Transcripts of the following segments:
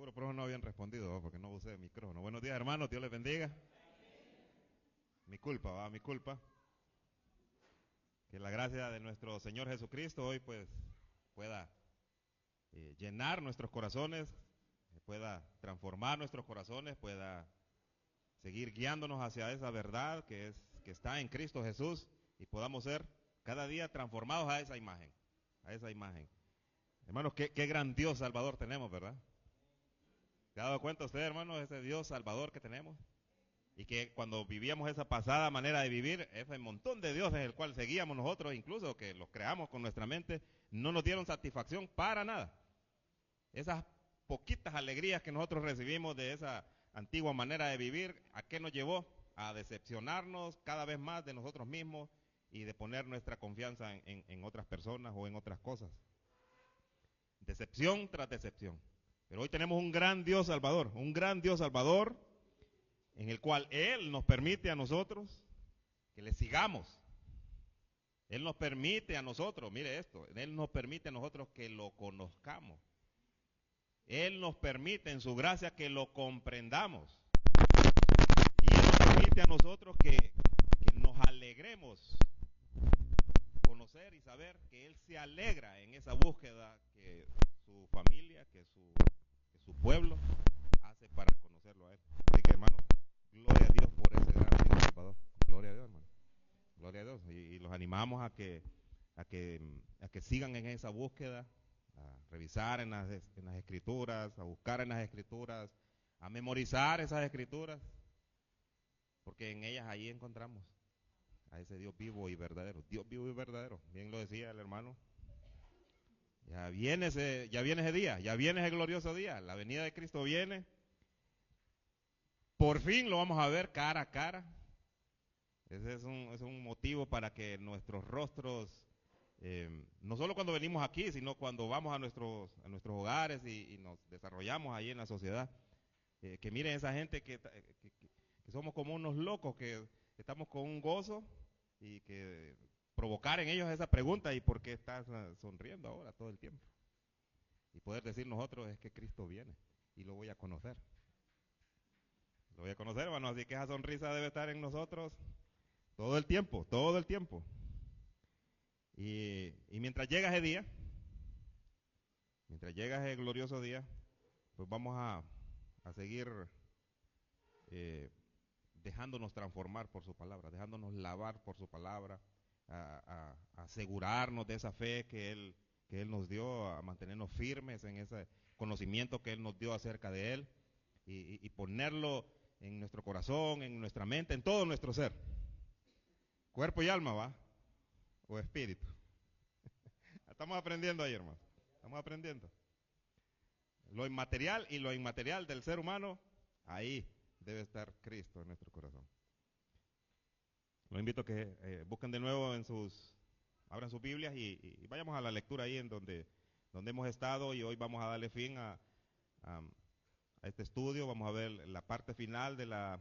seguro por eso no habían respondido, ¿va? Porque no usé el micrófono. Buenos días, hermanos, Dios les bendiga. Mi culpa, va, mi culpa. Que la gracia de nuestro Señor Jesucristo hoy pues pueda llenar nuestros corazones, pueda transformar nuestros corazones, pueda seguir guiándonos hacia esa verdad que está en Cristo Jesús y podamos ser cada día transformados a esa imagen, a esa imagen. Hermanos, qué gran Dios Salvador tenemos, ¿verdad? ¿Se ha dado cuenta usted, hermanos, ese Dios Salvador que tenemos? Y que cuando vivíamos esa pasada manera de vivir, ese montón de dioses el cual seguíamos nosotros, incluso que los creamos con nuestra mente, no nos dieron satisfacción para nada. Esas poquitas alegrías que nosotros recibimos de esa antigua manera de vivir, ¿a qué nos llevó? A decepcionarnos cada vez más de nosotros mismos y de poner nuestra confianza en otras personas o en otras cosas. Decepción tras decepción. Pero hoy tenemos un gran Dios Salvador, en el cual Él nos permite a nosotros que le sigamos. Él nos permite a nosotros, mire esto, Él nos permite a nosotros que lo conozcamos. Él nos permite en su gracia que lo comprendamos. Y Él nos permite a nosotros que nos alegremos, conocer y saber que Él se alegra en esa búsqueda que su familia, que su pueblo hace para conocerlo a Él. Así que, hermano, gloria a Dios por ese gran Dios Salvador. Gloria a Dios, hermano. Gloria a Dios. Y los animamos a que sigan en esa búsqueda, a revisar en las escrituras, a buscar en las escrituras, a memorizar esas escrituras, porque en ellas ahí encontramos a ese Dios vivo y verdadero. Dios vivo y verdadero. Bien lo decía el hermano. Ya viene ese día, ya viene ese glorioso día. La venida de Cristo viene. Por fin lo vamos a ver cara a cara. Ese es un motivo para que nuestros rostros, no solo cuando venimos aquí, sino cuando vamos a nuestros hogares y nos desarrollamos ahí en la sociedad, que miren esa gente que somos como unos locos, que estamos con un gozo y que provocar en ellos esa pregunta, ¿y por qué estás sonriendo ahora todo el tiempo? Y poder decir nosotros, es que Cristo viene y lo voy a conocer. Lo voy a conocer, hermano, así que esa sonrisa debe estar en nosotros todo el tiempo, todo el tiempo. Y mientras llega ese día, mientras llega ese glorioso día, pues vamos a seguir dejándonos transformar por su palabra, dejándonos lavar por su palabra, a asegurarnos de esa fe que Él nos dio, a mantenernos firmes en ese conocimiento que Él nos dio acerca de Él y ponerlo en nuestro corazón, en nuestra mente, en todo nuestro ser. Cuerpo y alma, ¿va? O espíritu. Estamos aprendiendo ahí, hermano. Estamos aprendiendo. Lo inmaterial y lo inmaterial del ser humano, ahí debe estar Cristo en nuestro corazón. Los invito a que busquen de nuevo abran sus Biblias y vayamos a la lectura ahí en donde hemos estado, y hoy vamos a darle fin a este estudio. Vamos a ver la parte final del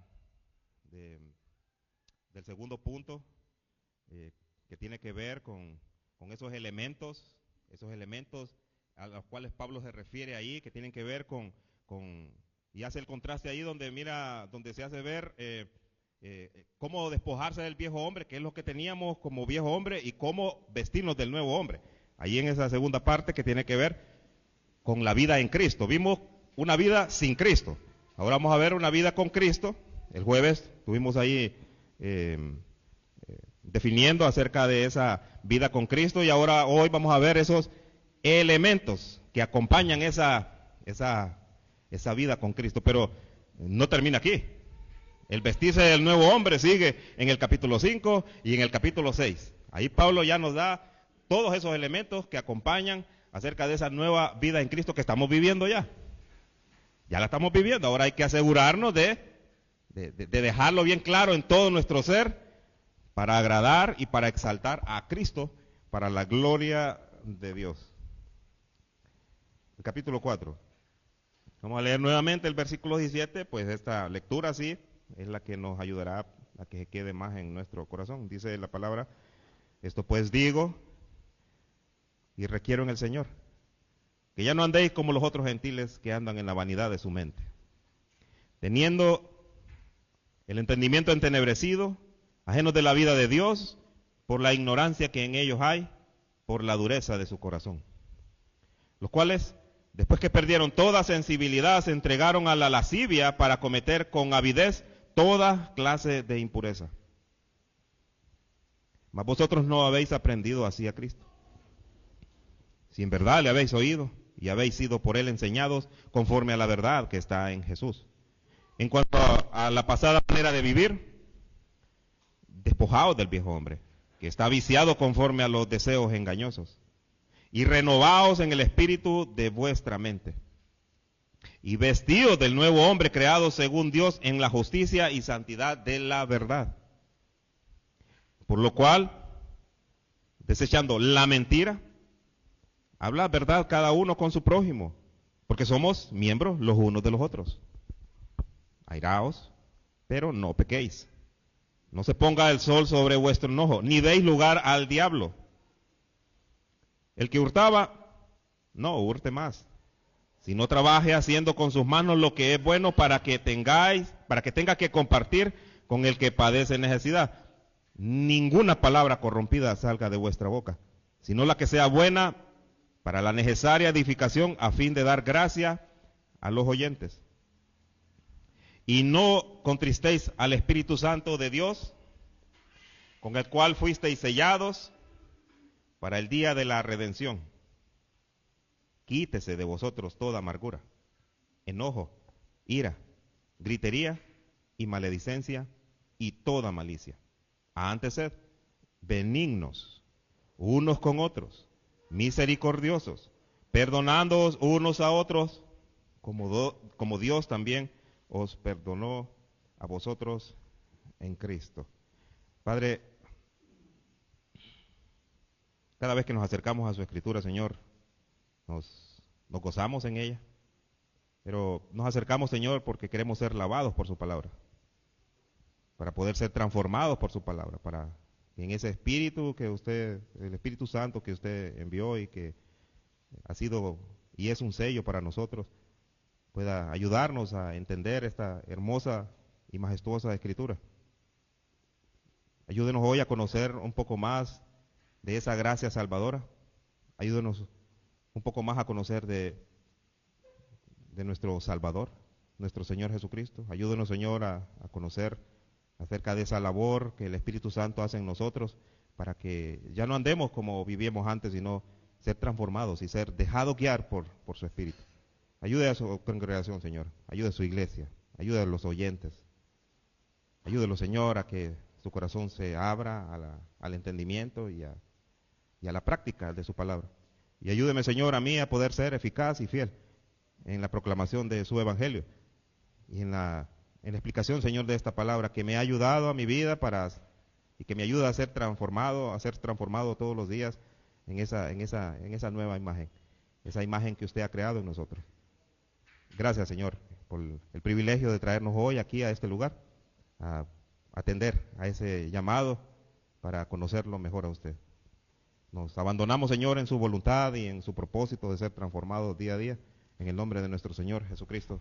segundo punto, que tiene que ver con esos elementos a los cuales Pablo se refiere ahí, que tienen que ver y hace el contraste ahí donde se hace ver cómo despojarse del viejo hombre, que es lo que teníamos como viejo hombre, y cómo vestirnos del nuevo hombre. Ahí en esa segunda parte que tiene que ver con la vida en Cristo. Vimos una vida sin Cristo. Ahora vamos a ver una vida con Cristo. El jueves estuvimos ahí definiendo acerca de esa vida con Cristo, y hoy vamos a ver esos elementos que acompañan esa vida con Cristo. Pero no termina aquí. El vestirse del nuevo hombre sigue en el capítulo 5 y en el capítulo 6. Ahí Pablo ya nos da todos esos elementos que acompañan acerca de esa nueva vida en Cristo que estamos viviendo ya. Ya la estamos viviendo. Ahora hay que asegurarnos de dejarlo bien claro en todo nuestro ser, para agradar y para exaltar a Cristo, para la gloria de Dios. El capítulo 4. Vamos a leer nuevamente el versículo 17, pues esta lectura sí es la que nos ayudará a que se quede más en nuestro corazón. Dice la palabra: esto pues digo y requiero en el Señor, que ya no andéis como los otros gentiles que andan en la vanidad de su mente, teniendo el entendimiento entenebrecido, ajenos de la vida de Dios, por la ignorancia que en ellos hay, por la dureza de su corazón. Los cuales, después que perdieron toda sensibilidad, se entregaron a la lascivia para cometer con avidez toda clase de impureza. Mas vosotros no habéis aprendido así a Cristo. Si en verdad le habéis oído y habéis sido por él enseñados conforme a la verdad que está en Jesús. En cuanto a la pasada manera de vivir, despojaos del viejo hombre, que está viciado conforme a los deseos engañosos, y renovaos en el espíritu de vuestra mente, y vestíos del nuevo hombre creado según Dios en la justicia y santidad de la verdad. Por lo cual, desechando la mentira, habla verdad cada uno con su prójimo, porque somos miembros los unos de los otros. Airaos, pero no pequéis. No se ponga el sol sobre vuestro enojo, ni deis lugar al diablo. El que hurtaba, no hurte más, sino trabaje haciendo con sus manos lo que es bueno para que tenga que compartir con el que padece necesidad. Ninguna palabra corrompida salga de vuestra boca, sino la que sea buena para la necesaria edificación, a fin de dar gracia a los oyentes. Y no contristéis al Espíritu Santo de Dios, con el cual fuisteis sellados para el día de la redención. Quítese de vosotros toda amargura, enojo, ira, gritería y maledicencia y toda malicia. Antes sed benignos unos con otros, misericordiosos, perdonándoos unos a otros, como Dios también os perdonó a vosotros en Cristo. Padre, cada vez que nos acercamos a su Escritura, Señor, nos gozamos en ella, pero nos acercamos, Señor, porque queremos ser lavados por su palabra, para poder ser transformados por su palabra, para que en ese Espíritu el Espíritu Santo que usted envió y que ha sido y es un sello para nosotros, pueda ayudarnos a entender esta hermosa y majestuosa Escritura. Ayúdenos hoy a conocer un poco más de esa gracia salvadora. Ayúdenos un poco más a conocer de nuestro Salvador, nuestro Señor Jesucristo. Ayúdenos, Señor, a conocer acerca de esa labor que el Espíritu Santo hace en nosotros, para que ya no andemos como vivíamos antes, sino ser transformados y ser dejados guiar por su Espíritu. Ayude a su congregación, Señor. Ayude a su iglesia. Ayude a los oyentes. Ayúdelo, Señor, a que su corazón se abra al entendimiento y a la práctica de su palabra. Y ayúdeme, Señor, a mí a poder ser eficaz y fiel en la proclamación de su evangelio y en la explicación, Señor, de esta palabra que me ha ayudado a mi vida y que me ayuda a ser transformado todos los días en esa nueva imagen, esa imagen que usted ha creado en nosotros. Gracias, Señor, por el privilegio de traernos hoy aquí a este lugar, a atender a ese llamado para conocerlo mejor a usted. Nos abandonamos, Señor, en su voluntad y en su propósito de ser transformados día a día, en el nombre de nuestro Señor Jesucristo.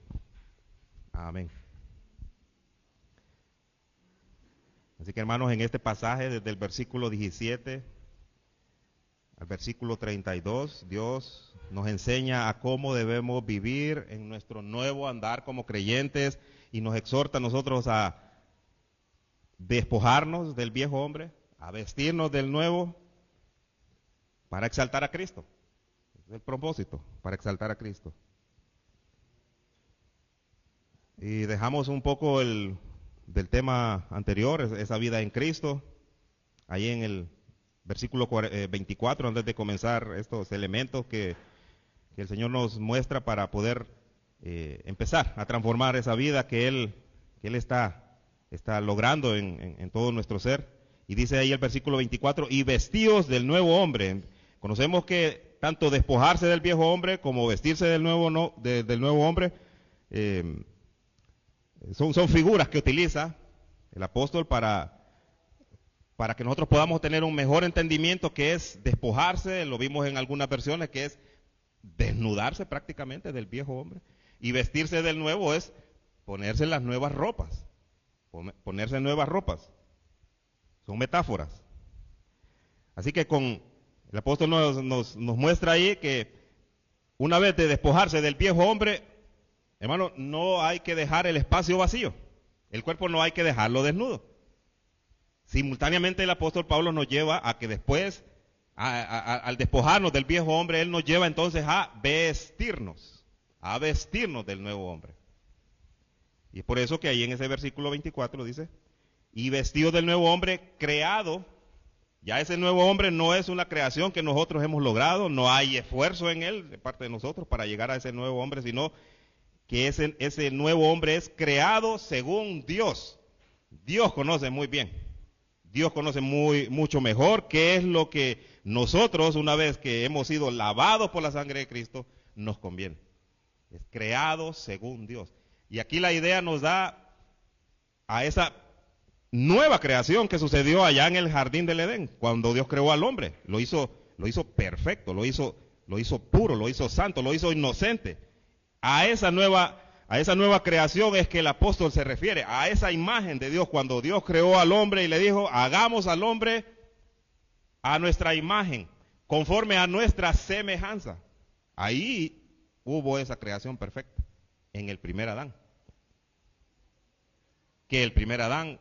Amén. Así que, hermanos, en este pasaje, desde el versículo 17 al versículo 32, Dios nos enseña a cómo debemos vivir en nuestro nuevo andar como creyentes y nos exhorta a nosotros a despojarnos del viejo hombre, a vestirnos del nuevo para exaltar a Cristo. Es el propósito, para exaltar a Cristo. Y dejamos un poco del tema anterior, esa vida en Cristo, ahí en el versículo 24, antes de comenzar estos elementos que el Señor nos muestra para poder empezar a transformar esa vida que Él está logrando en todo nuestro ser. Y dice ahí el versículo 24, y vestíos del nuevo hombre. Conocemos que tanto despojarse del viejo hombre como vestirse del nuevo hombre son figuras que utiliza el apóstol para que nosotros podamos tener un mejor entendimiento, que es despojarse. Lo vimos en algunas versiones, que es desnudarse prácticamente del viejo hombre. Y vestirse del nuevo es ponerse las nuevas ropas. Ponerse nuevas ropas. Son metáforas. Así que el apóstol nos muestra ahí que una vez de despojarse del viejo hombre, hermano, no hay que dejar el espacio vacío. El cuerpo no hay que dejarlo desnudo. Simultáneamente el apóstol Pablo nos lleva a que después, al despojarnos del viejo hombre, él nos lleva entonces a vestirnos del nuevo hombre. Y es por eso que ahí en ese versículo 24 dice, y vestido del nuevo hombre creado. Ya ese nuevo hombre no es una creación que nosotros hemos logrado, no hay esfuerzo en él de parte de nosotros para llegar a ese nuevo hombre, sino que ese nuevo hombre es creado según Dios. Dios conoce muy bien, Dios conoce mucho mejor qué es lo que nosotros, una vez que hemos sido lavados por la sangre de Cristo, nos conviene. Es creado según Dios. Y aquí la idea nos da a esa nueva creación que sucedió allá en el jardín del Edén, cuando Dios creó al hombre. Lo hizo perfecto, lo hizo puro, lo hizo santo, lo hizo inocente. A esa nueva creación es que el apóstol se refiere, a esa imagen de Dios, cuando Dios creó al hombre y le dijo, hagamos al hombre a nuestra imagen, conforme a nuestra semejanza. Ahí hubo esa creación perfecta, en el primer Adán. Que el primer Adán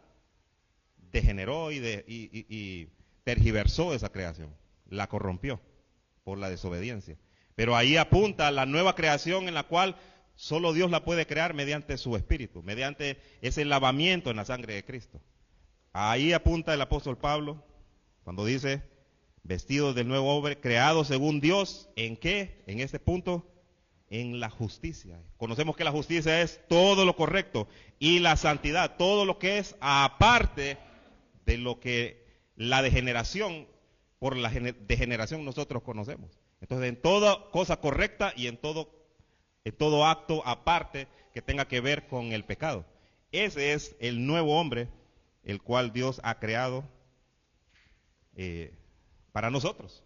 degeneró y tergiversó esa creación, la corrompió por la desobediencia. Pero ahí apunta a la nueva creación en la cual solo Dios la puede crear mediante su Espíritu, mediante ese lavamiento en la sangre de Cristo. Ahí apunta el apóstol Pablo cuando dice, vestidos del nuevo hombre, creado según Dios, ¿en qué? En este punto, en la justicia. Conocemos que la justicia es todo lo correcto y la santidad, todo lo que es aparte de lo que la degeneración, por la degeneración nosotros conocemos. Entonces, en toda cosa correcta y en todo acto aparte que tenga que ver con el pecado. Ese es el nuevo hombre, el cual Dios ha creado para nosotros.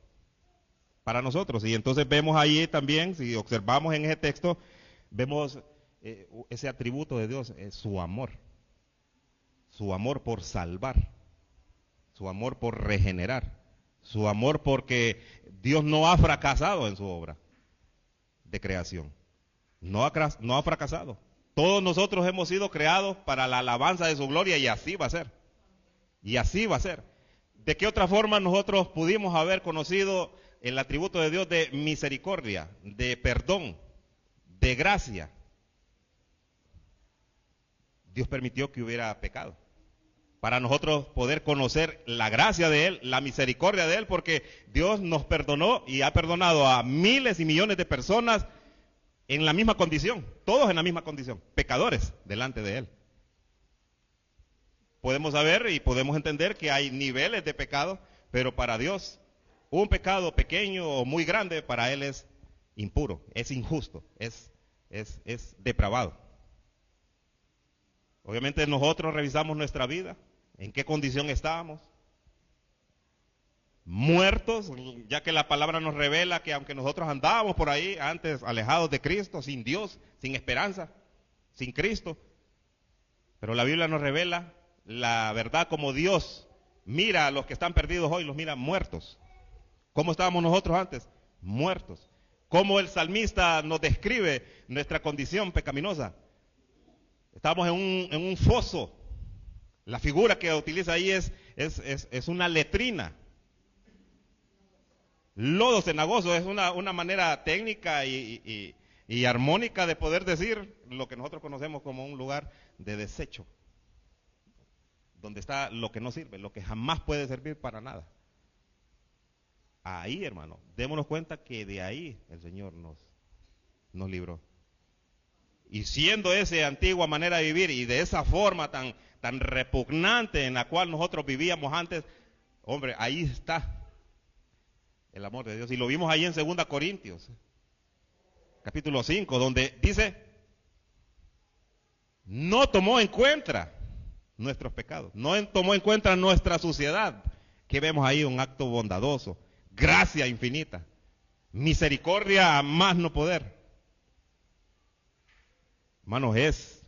Para nosotros. Y entonces vemos ahí también, si observamos en ese texto, vemos ese atributo de Dios, su amor por salvar, su amor por regenerar, su amor porque Dios no ha fracasado en su obra de creación, no ha fracasado. Todos nosotros hemos sido creados para la alabanza de su gloria y así va a ser, y así va a ser. ¿De qué otra forma nosotros pudimos haber conocido el atributo de Dios de misericordia, de perdón, de gracia? Dios permitió que hubiera pecado para nosotros poder conocer la gracia de Él, la misericordia de Él, porque Dios nos perdonó y ha perdonado a miles y millones de personas en la misma condición, todos en la misma condición, pecadores delante de Él. Podemos saber y podemos entender que hay niveles de pecado, pero para Dios un pecado pequeño o muy grande para Él es impuro, es injusto, es depravado. Obviamente nosotros revisamos nuestra vida, en qué condición estábamos, muertos, ya que la palabra nos revela que aunque nosotros andábamos por ahí antes alejados de Cristo, sin Dios, sin esperanza, sin Cristo, pero la Biblia nos revela la verdad como Dios mira a los que están perdidos hoy, los mira muertos. ¿Cómo estábamos nosotros antes? Muertos. ¿Cómo el salmista nos describe nuestra condición pecaminosa? Estamos en un foso. La figura que utiliza ahí es una letrina. Lodo cenagoso es una manera técnica y armónica de poder decir lo que nosotros conocemos como un lugar de desecho, donde está lo que no sirve, lo que jamás puede servir para nada. Ahí, hermano, démonos cuenta que de ahí el Señor nos libró. Y siendo esa antigua manera de vivir y de esa forma tan repugnante en la cual nosotros vivíamos antes, hombre, ahí está el amor de Dios. Y lo vimos ahí en 2 Corintios, capítulo 5, donde dice, no tomó en cuenta nuestros pecados, no tomó en cuenta nuestra suciedad, que vemos ahí un acto bondadoso, gracia infinita. Misericordia a más no poder. Hermanos, es.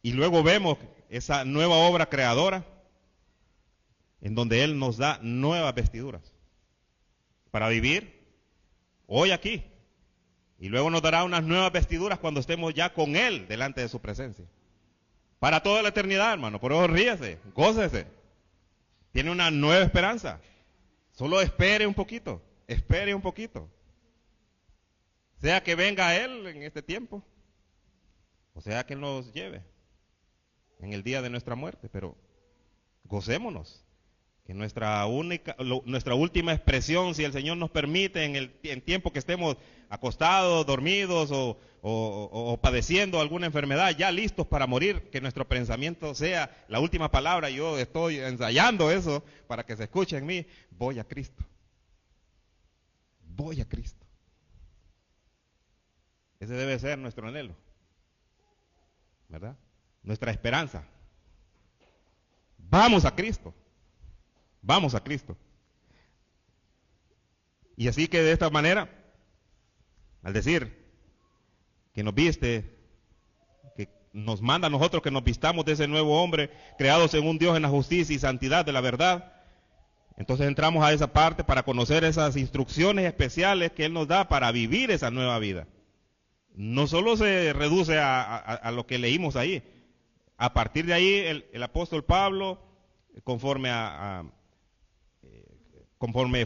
Y luego vemos esa nueva obra creadora en donde Él nos da nuevas vestiduras para vivir hoy aquí. Y luego nos dará unas nuevas vestiduras cuando estemos ya con Él delante de su presencia. Para toda la eternidad, hermano. Por eso ríese, gócese. Tiene una nueva esperanza. Solo espere un poquito, espere un poquito. Sea que venga Él en este tiempo, o sea que Él nos lleve en el día de nuestra muerte, pero gocémonos. Que nuestra última expresión, si el Señor nos permite, en tiempo que estemos acostados, dormidos o padeciendo alguna enfermedad, ya listos para morir, que nuestro pensamiento sea la última palabra. Yo estoy ensayando eso para que se escuche en mí: voy a Cristo. Voy a Cristo. Ese debe ser nuestro anhelo, ¿verdad? Nuestra esperanza. Vamos a Cristo. Vamos a Cristo. Y así que de esta manera, al decir que nos viste, que nos manda a nosotros que nos vistamos de ese nuevo hombre, creado según Dios en la justicia y santidad de la verdad, entonces entramos a esa parte para conocer esas instrucciones especiales que Él nos da para vivir esa nueva vida. No solo se reduce a lo que leímos ahí. A partir de ahí, el apóstol Pablo, conforme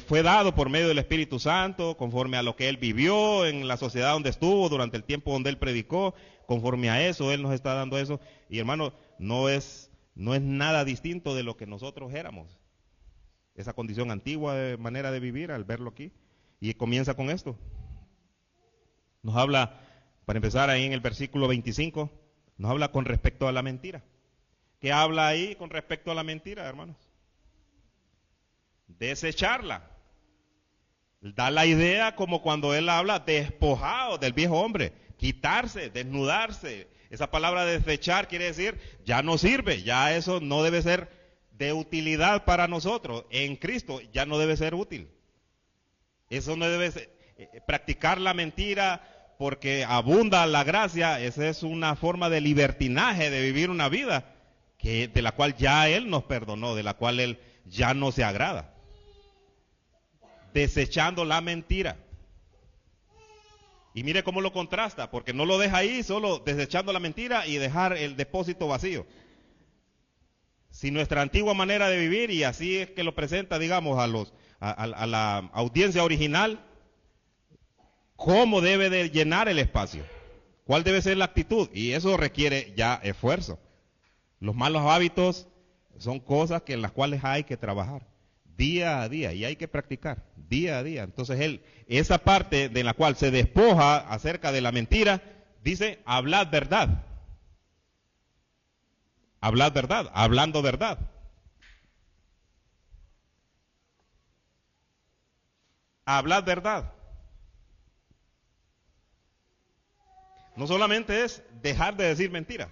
fue dado por medio del Espíritu Santo, conforme a lo que él vivió en la sociedad donde estuvo, durante el tiempo donde él predicó, conforme a eso, él nos está dando eso. Y hermano, no es nada distinto de lo que nosotros éramos. Esa condición antigua de manera de vivir, al verlo aquí. Y comienza con esto. Nos habla, para empezar ahí en el versículo 25, nos habla con respecto a la mentira. ¿Qué habla ahí con respecto a la mentira, hermanos? Desecharla. Da la idea como cuando él habla despojado del viejo hombre, quitarse, desnudarse. Esa palabra desechar quiere decir ya no sirve, ya eso no debe ser de utilidad para nosotros. En Cristo ya no debe ser útil. Eso no debe ser, practicar la mentira porque abunda la gracia. Esa es una forma de libertinaje, de vivir una vida de la cual ya Él nos perdonó, de la cual Él ya no se agrada. Desechando la mentira. Y mire cómo lo contrasta, porque no lo deja ahí solo desechando la mentira y dejar el depósito vacío. Si nuestra antigua manera de vivir, y así es que lo presenta, digamos, a la audiencia original, cómo debe de llenar el espacio, cuál debe ser la actitud, y eso requiere ya esfuerzo. Los malos hábitos son cosas en las cuales hay que trabajar día a día y hay que practicar día a día. Entonces esa parte de la cual se despoja acerca de la mentira, dice: hablad verdad. Hablad verdad, hablando verdad. Hablad verdad. No solamente es dejar de decir mentiras,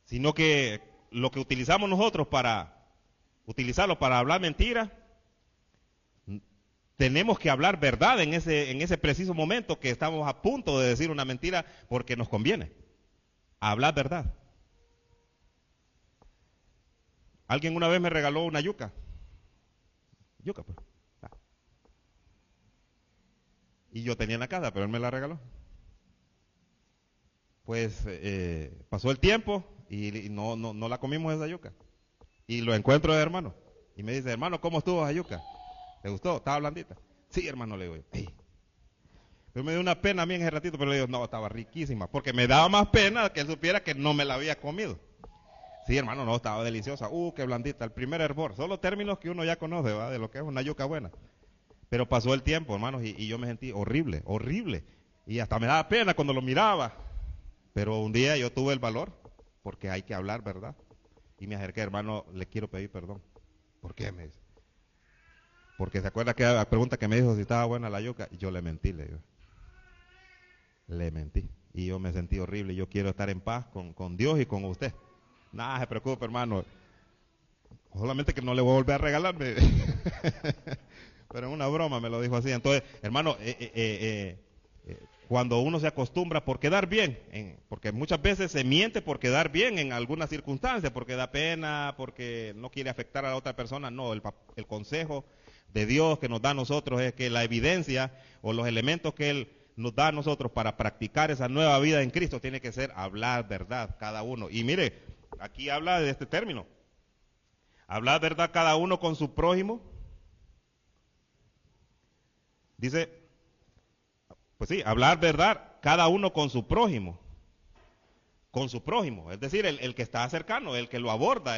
sino que lo que utilizamos nosotros para hablar mentiras, tenemos que hablar verdad en ese preciso momento que estamos a punto de decir una mentira porque nos conviene. Hablar verdad. Alguien una vez me regaló una yuca. Yuca, pues. Y yo tenía en la casa, pero él me la regaló. Pues pasó el tiempo y no la comimos esa yuca. Y lo encuentro de hermano. Y me dice: hermano, ¿cómo estuvo esa yuca? ¿Te gustó? ¿Estaba blandita? Sí, hermano, le digo yo. Hey. Pero me dio una pena a mí en ese ratito, pero le digo: no, estaba riquísima. Porque me daba más pena que él supiera que no me la había comido. Sí, hermano, no, estaba deliciosa. Qué blandita. El primer hervor. Son los términos que uno ya conoce, ¿va? De lo que es una yuca buena. Pero pasó el tiempo, hermanos, y yo me sentí horrible, horrible. Y hasta me daba pena cuando lo miraba. Pero un día yo tuve el valor, porque hay que hablar verdad. Y me acerqué: hermano, le quiero pedir perdón. ¿Por qué? Me dice. Porque se acuerda que la pregunta que me dijo si estaba buena la yuca. Y yo le mentí, le digo. Le mentí. Y yo me sentí horrible. Yo quiero estar en paz con Dios y con usted. Nada se preocupe, hermano. Solamente que no le voy a volver a regalarme. Pero en una broma me lo dijo así. Entonces, hermano, cuando uno se acostumbra por quedar bien, porque muchas veces se miente por quedar bien en algunas circunstancias, porque da pena, porque no quiere afectar a la otra persona. No, el consejo de Dios que nos da a nosotros es que la evidencia o los elementos que Él nos da a nosotros para practicar esa nueva vida en Cristo tiene que ser hablar verdad cada uno. Y mire, aquí habla de este término. Hablar verdad cada uno con su prójimo. Dice, pues sí, hablar verdad cada uno con su prójimo. Con su prójimo, es decir, el que está cercano, el que lo aborda,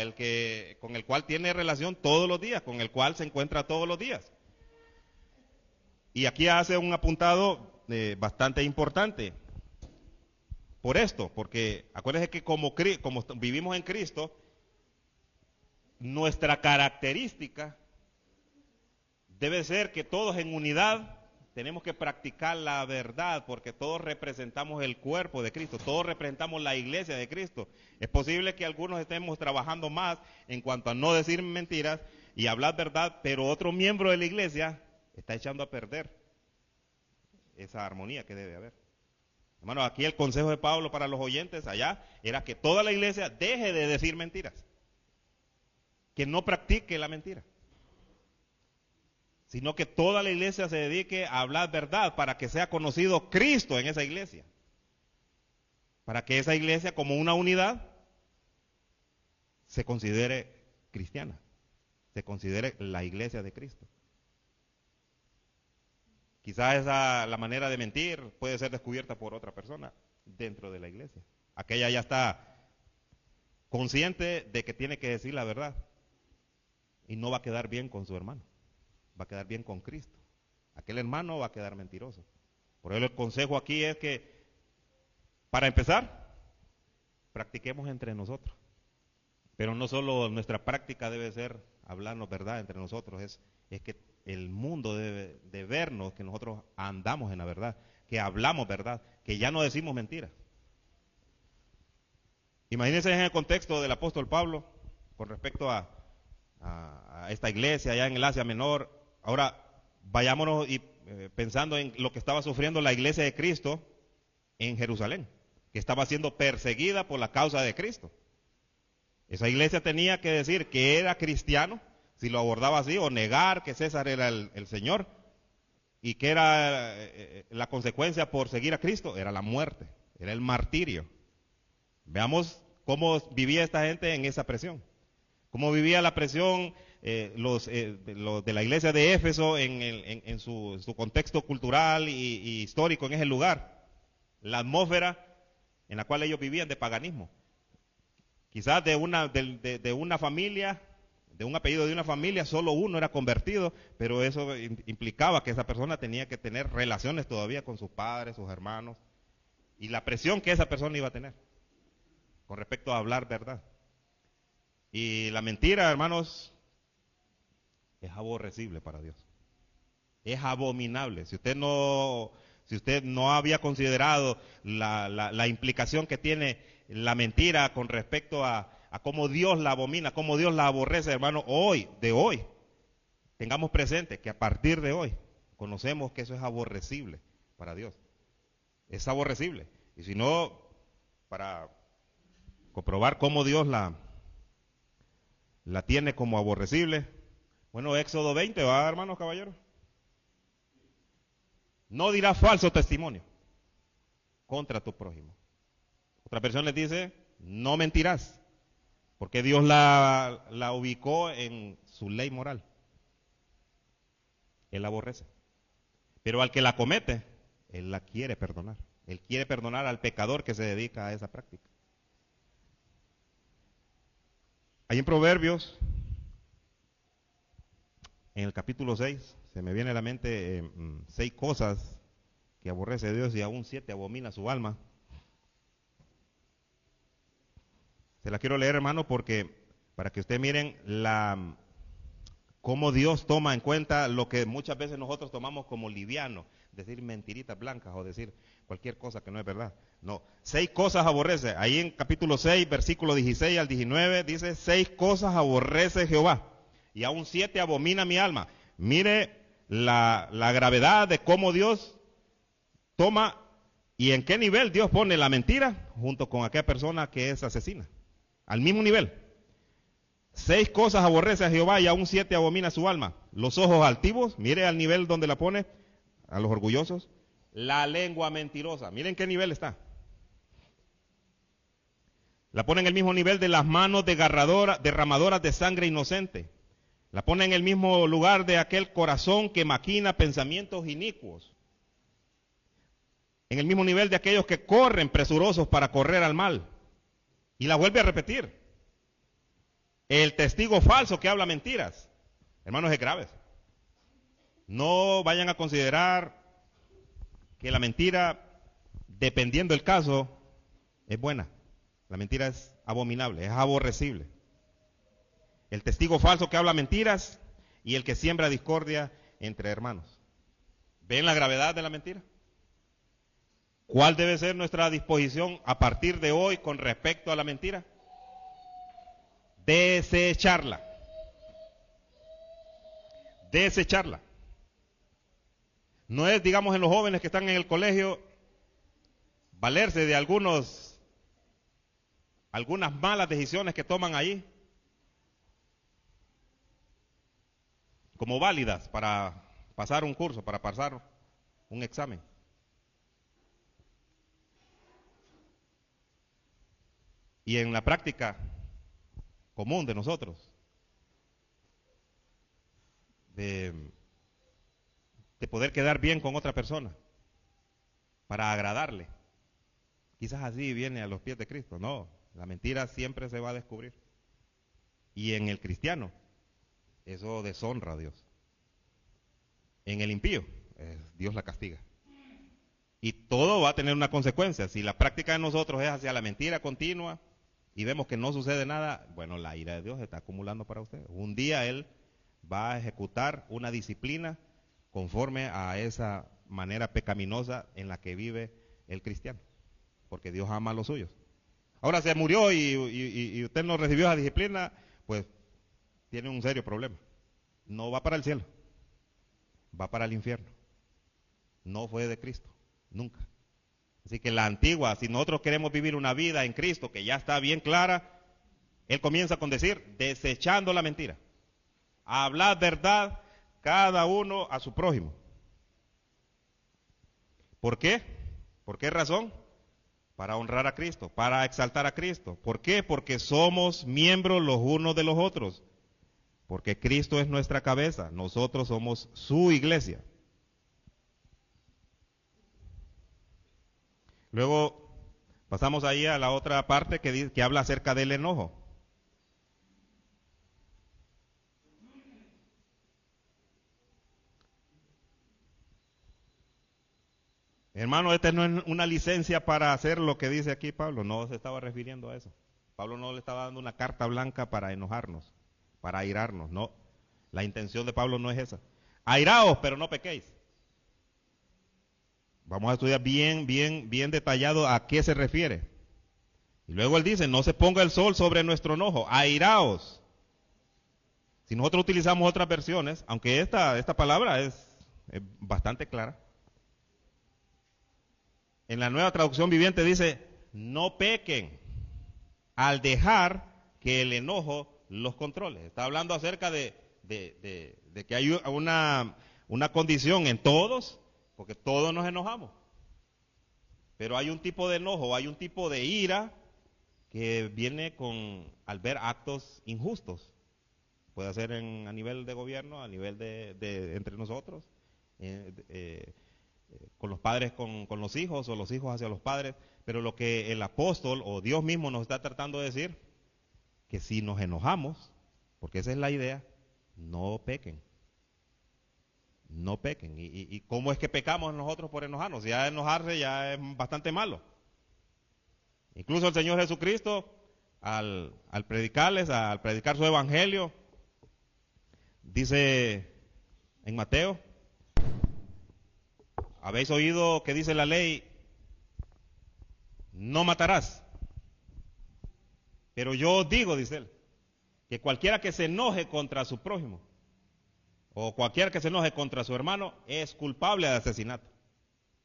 con el cual tiene relación todos los días, con el cual se encuentra todos los días. Y aquí hace un apuntado bastante importante por esto, porque acuérdense que como vivimos en Cristo, nuestra característica debe ser que todos en unidad tenemos que practicar la verdad, porque todos representamos el cuerpo de Cristo, todos representamos la iglesia de Cristo. Es posible que algunos estemos trabajando más en cuanto a no decir mentiras y hablar verdad, pero otro miembro de la iglesia está echando a perder esa armonía que debe haber. Hermano, aquí el consejo de Pablo para los oyentes allá era que toda la iglesia deje de decir mentiras, que no practique la mentira, sino que toda la iglesia se dedique a hablar verdad para que sea conocido Cristo en esa iglesia, para que esa iglesia como una unidad se considere cristiana, se considere la iglesia de Cristo. Quizás la manera de mentir puede ser descubierta por otra persona dentro de la iglesia. Aquella ya está consciente de que tiene que decir la verdad y no va a quedar bien con su hermano, va a quedar bien con Cristo. Aquel hermano va a quedar mentiroso. Por eso el consejo aquí es que, para empezar, practiquemos entre nosotros. Pero no solo nuestra práctica debe ser hablarnos verdad entre nosotros, es que el mundo debe de vernos que nosotros andamos en la verdad, que hablamos verdad, que ya no decimos mentiras. Imagínense en el contexto del apóstol Pablo con respecto a esta iglesia allá en el Asia Menor. Ahora vayámonos pensando en lo que estaba sufriendo la iglesia de Cristo en Jerusalén, que estaba siendo perseguida por la causa de Cristo. Esa iglesia tenía que decir que era cristiano, si lo abordaba así, o negar que César era el Señor, y que era la consecuencia por seguir a Cristo, era la muerte, era el martirio. Veamos cómo vivía esta gente en esa presión, cómo vivía la presión los de la iglesia de Éfeso en su contexto cultural y histórico en ese lugar, la atmósfera en la cual ellos vivían de paganismo. Quizás de una familia, de un apellido de una familia, solo uno era convertido, pero eso implicaba que esa persona tenía que tener relaciones todavía con sus padres, sus hermanos, y la presión que esa persona iba a tener con respecto a hablar verdad. Y la mentira, hermanos, es aborrecible para Dios. Es abominable. Si usted no había considerado la implicación que tiene la mentira con respecto a cómo Dios la abomina, cómo Dios la aborrece, hermano, hoy, tengamos presente que a partir de hoy conocemos que eso es aborrecible para Dios. Es aborrecible. Y si no, para comprobar cómo Dios la tiene como aborrecible, bueno, Éxodo 20, ¿va, hermanos caballeros? No dirás falso testimonio contra tu prójimo. Otra versión les dice, no mentirás, porque Dios la ubicó en su ley moral. Él la aborrece. Pero al que la comete, Él la quiere perdonar. Él quiere perdonar al pecador que se dedica a esa práctica. Hay en Proverbios, en el capítulo 6, se me viene a la mente 6 cosas que aborrece Dios y aún 7 abomina su alma. Se la quiero leer, hermano, porque para que ustedes miren cómo Dios toma en cuenta lo que muchas veces nosotros tomamos como liviano, decir mentiritas blancas o decir cualquier cosa que no es verdad. No, 6 cosas aborrece. Ahí en capítulo 6, versículo 16 al 19, dice, 6 cosas aborrece Jehová, y aún 7 abomina mi alma. Mire la gravedad de cómo Dios toma y en qué nivel Dios pone la mentira junto con aquella persona que es asesina. Al mismo nivel. 6 cosas aborrece a Jehová y aún 7 abomina su alma. Los ojos altivos, mire al nivel donde la pone, a los orgullosos. La lengua mentirosa, miren qué nivel está. La pone en el mismo nivel de las manos derramadoras de sangre inocente. La pone en el mismo lugar de aquel corazón que maquina pensamientos inicuos. En el mismo nivel de aquellos que corren presurosos para correr al mal. Y la vuelve a repetir. El testigo falso que habla mentiras. Hermanos, es grave. No vayan a considerar que la mentira, dependiendo del caso, es buena. La mentira es abominable, es aborrecible. El testigo falso que habla mentiras y el que siembra discordia entre hermanos. ¿Ven la gravedad de la mentira? ¿Cuál debe ser nuestra disposición a partir de hoy con respecto a la mentira? Desecharla. Desecharla. No es, digamos, en los jóvenes que están en el colegio, valerse de algunas malas decisiones que toman ahí como válidas para pasar un curso, para pasar un examen. Y en la práctica común de nosotros, de poder quedar bien con otra persona, para agradarle. Quizás así viene a los pies de Cristo. No, la mentira siempre se va a descubrir. Y en el cristiano, eso deshonra a Dios. En el impío, Dios la castiga. Y todo va a tener una consecuencia. Si la práctica de nosotros es hacia la mentira continua y vemos que no sucede nada, bueno, la ira de Dios se está acumulando para usted. Un día Él va a ejecutar una disciplina conforme a esa manera pecaminosa en la que vive el cristiano, porque Dios ama a los suyos. Ahora se murió y usted no recibió esa disciplina, pues tiene un serio problema. No va para el cielo, va para el infierno. No fue de Cristo, nunca. Así que la antigua, si nosotros queremos vivir una vida en Cristo que ya está bien clara, Él comienza con decir, desechando la mentira. Hablad verdad cada uno a su prójimo. ¿Por qué? ¿Por qué razón? Para honrar a Cristo, para exaltar a Cristo. ¿Por qué? Porque somos miembros los unos de los otros. Porque Cristo es nuestra cabeza, nosotros somos su iglesia. Luego pasamos ahí a la otra parte que habla acerca del enojo. Hermano, esta no es una licencia para hacer lo que dice aquí Pablo, no se estaba refiriendo a eso. Pablo no le estaba dando una carta blanca para enojarnos, para airarnos, no. La intención de Pablo no es esa. Airaos, pero no pequéis. Vamos a estudiar bien detallado a qué se refiere. Y luego él dice, no se ponga el sol sobre nuestro enojo, airaos. Si nosotros utilizamos otras versiones, aunque esta palabra es bastante clara, en la Nueva Traducción Viviente dice, no pequen al dejar que el enojo los controle. Está hablando acerca de que hay una condición en todos, porque todos nos enojamos. Pero hay un tipo de enojo, hay un tipo de ira que viene al ver actos injustos. Puede ser a nivel de gobierno, a nivel de entre nosotros, con los padres con los hijos o los hijos hacia los padres, pero lo que el apóstol o Dios mismo nos está tratando de decir, que si nos enojamos, porque esa es la idea, no pequen. No pequen. ¿Y cómo es que pecamos nosotros por enojarnos? Ya enojarse ya es bastante malo. Incluso el Señor Jesucristo, al predicar su evangelio, Dice en Mateo, habéis oído que dice la ley, no matarás. Pero yo os digo, dice él, que cualquiera que se enoje contra su prójimo, o cualquiera que se enoje contra su hermano, es culpable de asesinato.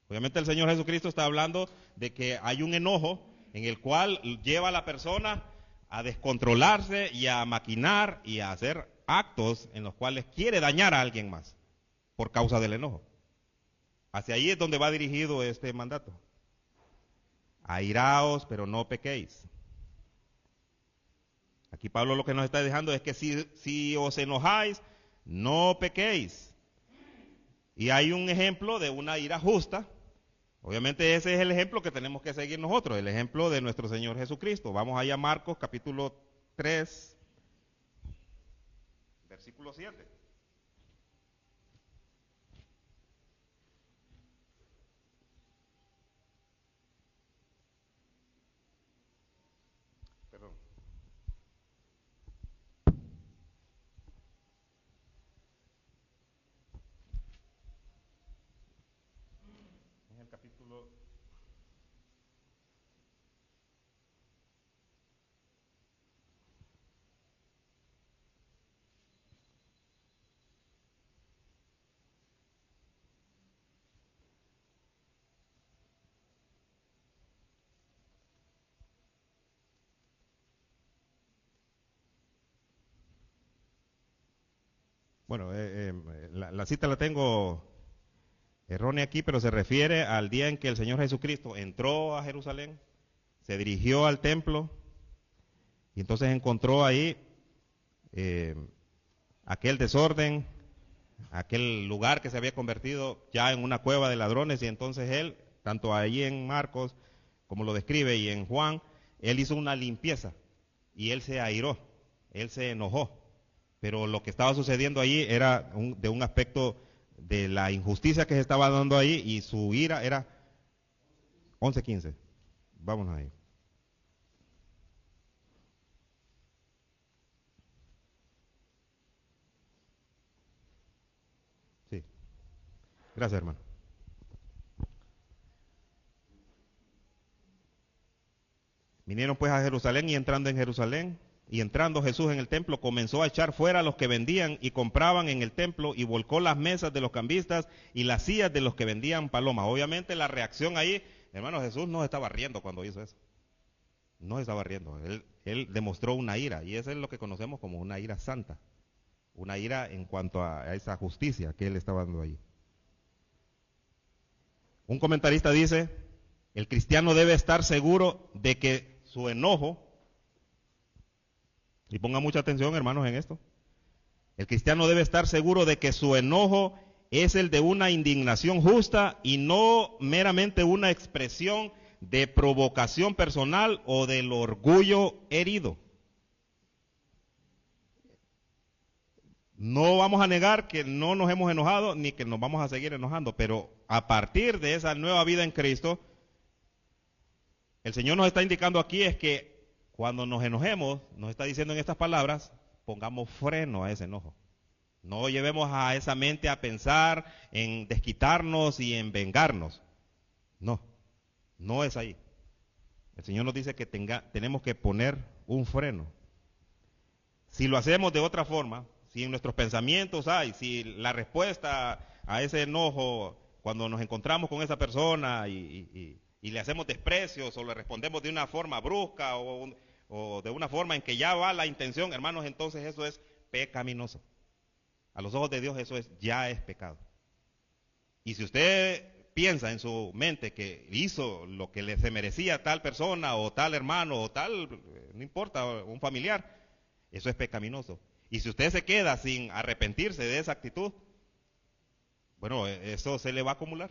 Obviamente el Señor Jesucristo está hablando de que hay un enojo en el cual lleva a la persona a descontrolarse y a maquinar y a hacer actos en los cuales quiere dañar a alguien más por causa del enojo. Hacia ahí es donde va dirigido este mandato. Airaos, pero no pequéis. Aquí Pablo lo que nos está dejando es que si os enojáis, no pequéis. Y hay un ejemplo de una ira justa. Obviamente ese es el ejemplo que tenemos que seguir nosotros, el ejemplo de nuestro Señor Jesucristo. Vamos allá a Marcos capítulo 3, versículo 7. Perdón. En el capítulo Bueno, la cita la tengo errónea aquí, pero se refiere al día en que el Señor Jesucristo entró a Jerusalén, se dirigió al templo y entonces encontró ahí aquel desorden, aquel lugar que se había convertido ya en una cueva de ladrones, y entonces él, tanto ahí en Marcos como lo describe y en Juan, él hizo una limpieza y él se airó, él se enojó. Pero lo que estaba sucediendo allí era de un aspecto de la injusticia que se estaba dando ahí, y su ira era 11:15. Vámonos ahí. Sí, gracias, hermano. Vinieron pues a Jerusalén, y entrando en Jerusalén, y entrando Jesús en el templo, comenzó a echar fuera a los que vendían y compraban en el templo, y volcó las mesas de los cambistas y las sillas de los que vendían palomas. Obviamente la reacción ahí, hermano, Jesús no estaba riendo cuando hizo eso. No estaba riendo. Él demostró una ira, y eso es lo que conocemos como una ira santa. Una ira en cuanto a esa justicia que él estaba dando ahí. Un comentarista dice, el cristiano debe estar seguro de que su enojo, y ponga mucha atención, hermanos, en esto, el cristiano debe estar seguro de que su enojo es el de una indignación justa y no meramente una expresión de provocación personal o del orgullo herido. No vamos a negar que no nos hemos enojado ni que nos vamos a seguir enojando, pero a partir de esa nueva vida en Cristo, el Señor nos está indicando aquí es que cuando nos enojemos, nos está diciendo en estas palabras, pongamos freno a ese enojo. No llevemos a esa mente a pensar en desquitarnos y en vengarnos. No, no es ahí. El Señor nos dice que tenemos que poner un freno. Si lo hacemos de otra forma, si en nuestros pensamientos hay, si la respuesta a ese enojo, cuando nos encontramos con esa persona y le hacemos desprecios o le respondemos de una forma brusca o de una forma en que ya va la intención, hermanos, entonces eso es pecaminoso. A los ojos de Dios eso ya es pecado. Y si usted piensa en su mente que hizo lo que se merecía tal persona o tal hermano o tal, no importa, un familiar, eso es pecaminoso. Y si usted se queda sin arrepentirse de esa actitud, bueno, eso se le va a acumular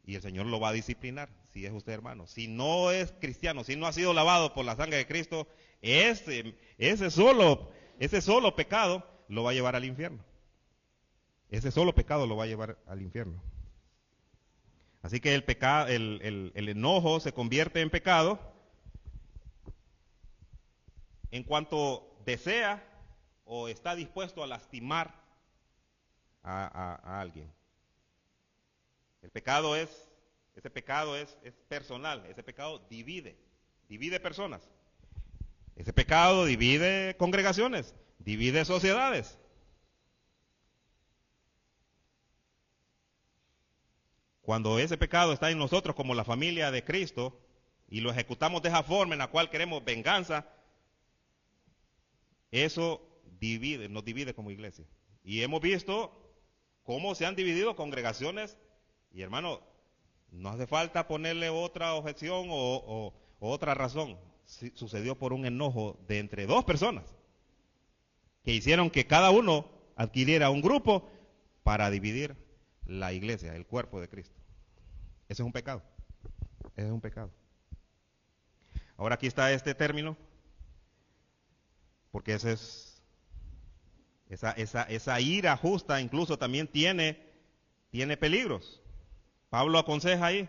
y el Señor lo va a disciplinar, si es usted hermano. Si no es cristiano, si no ha sido lavado por la sangre de Cristo, ese solo pecado lo va a llevar al infierno. Ese solo pecado lo va a llevar al infierno. Así que el enojo se convierte en pecado en cuanto desea o está dispuesto a lastimar a alguien. Ese pecado es personal, ese pecado divide personas. Ese pecado divide congregaciones, divide sociedades. Cuando ese pecado está en nosotros como la familia de Cristo y lo ejecutamos de esa forma en la cual queremos venganza, eso nos divide como iglesia. Y hemos visto cómo se han dividido congregaciones y hermano, no hace falta ponerle otra objeción o otra razón. Sucedió por un enojo de entre dos personas que hicieron que cada uno adquiriera un grupo para dividir la iglesia, el cuerpo de Cristo. Ese es un pecado. Ese es un pecado. Ahora aquí está este término, porque esa ira justa incluso también tiene peligros. Pablo aconseja ahí.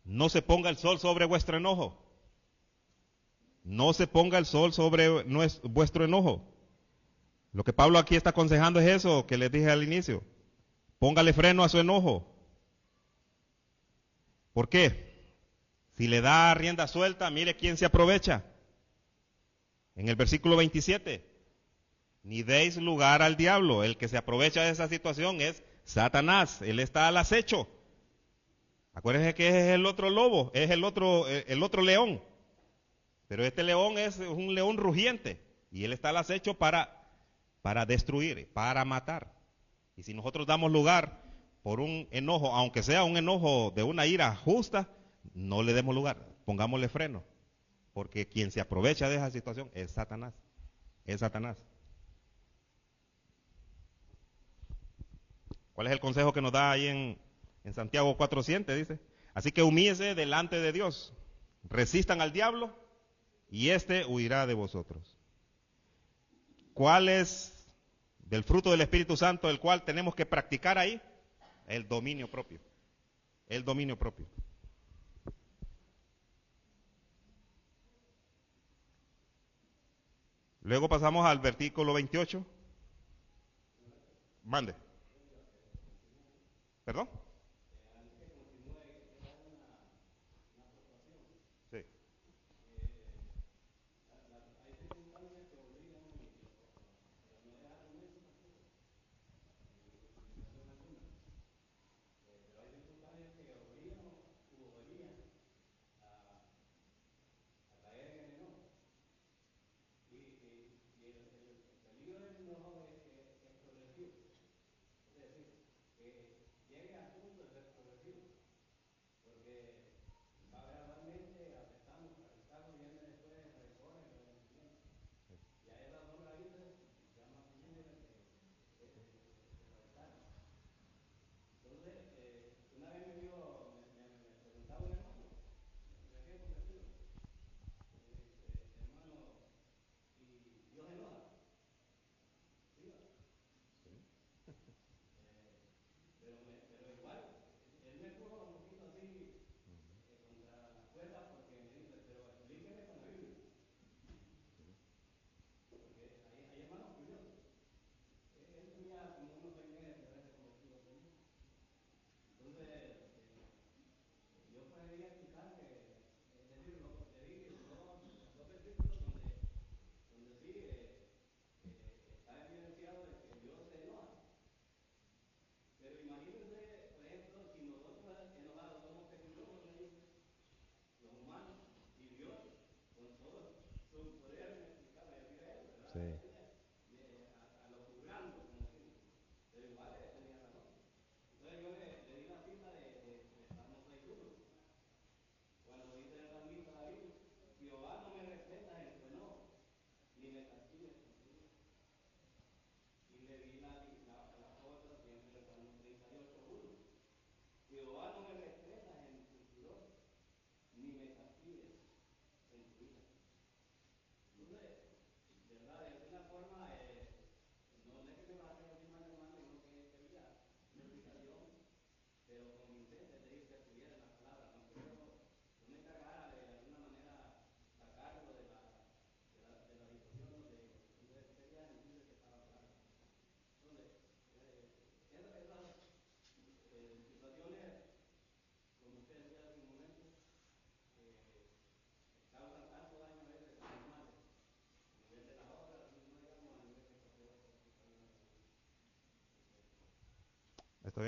No se ponga el sol sobre vuestro enojo. No se ponga el sol sobre vuestro enojo. Lo que Pablo aquí está aconsejando es eso que les dije al inicio. Póngale freno a su enojo. ¿Por qué? Si le da rienda suelta, mire quién se aprovecha. En el versículo 27, ni deis lugar al diablo. El que se aprovecha de esa situación es Satanás. Él está al acecho. Acuérdense que es el otro lobo, es el otro león. Pero este león es un león rugiente y él está al acecho para destruir, para matar. Y si nosotros damos lugar por un enojo, aunque sea un enojo de una ira justa, no le demos lugar, pongámosle freno. Porque quien se aprovecha de esa situación es Satanás. Es Satanás. ¿Cuál es el consejo que nos da ahí en Santiago 4:7? Dice, así que humíllese delante de Dios, resistan al diablo y éste huirá de vosotros. ¿Cuál es del fruto del Espíritu Santo el cual tenemos que practicar ahí? El dominio propio. El dominio propio. Luego pasamos al versículo 28. Mande. ¿Perdón? Sí.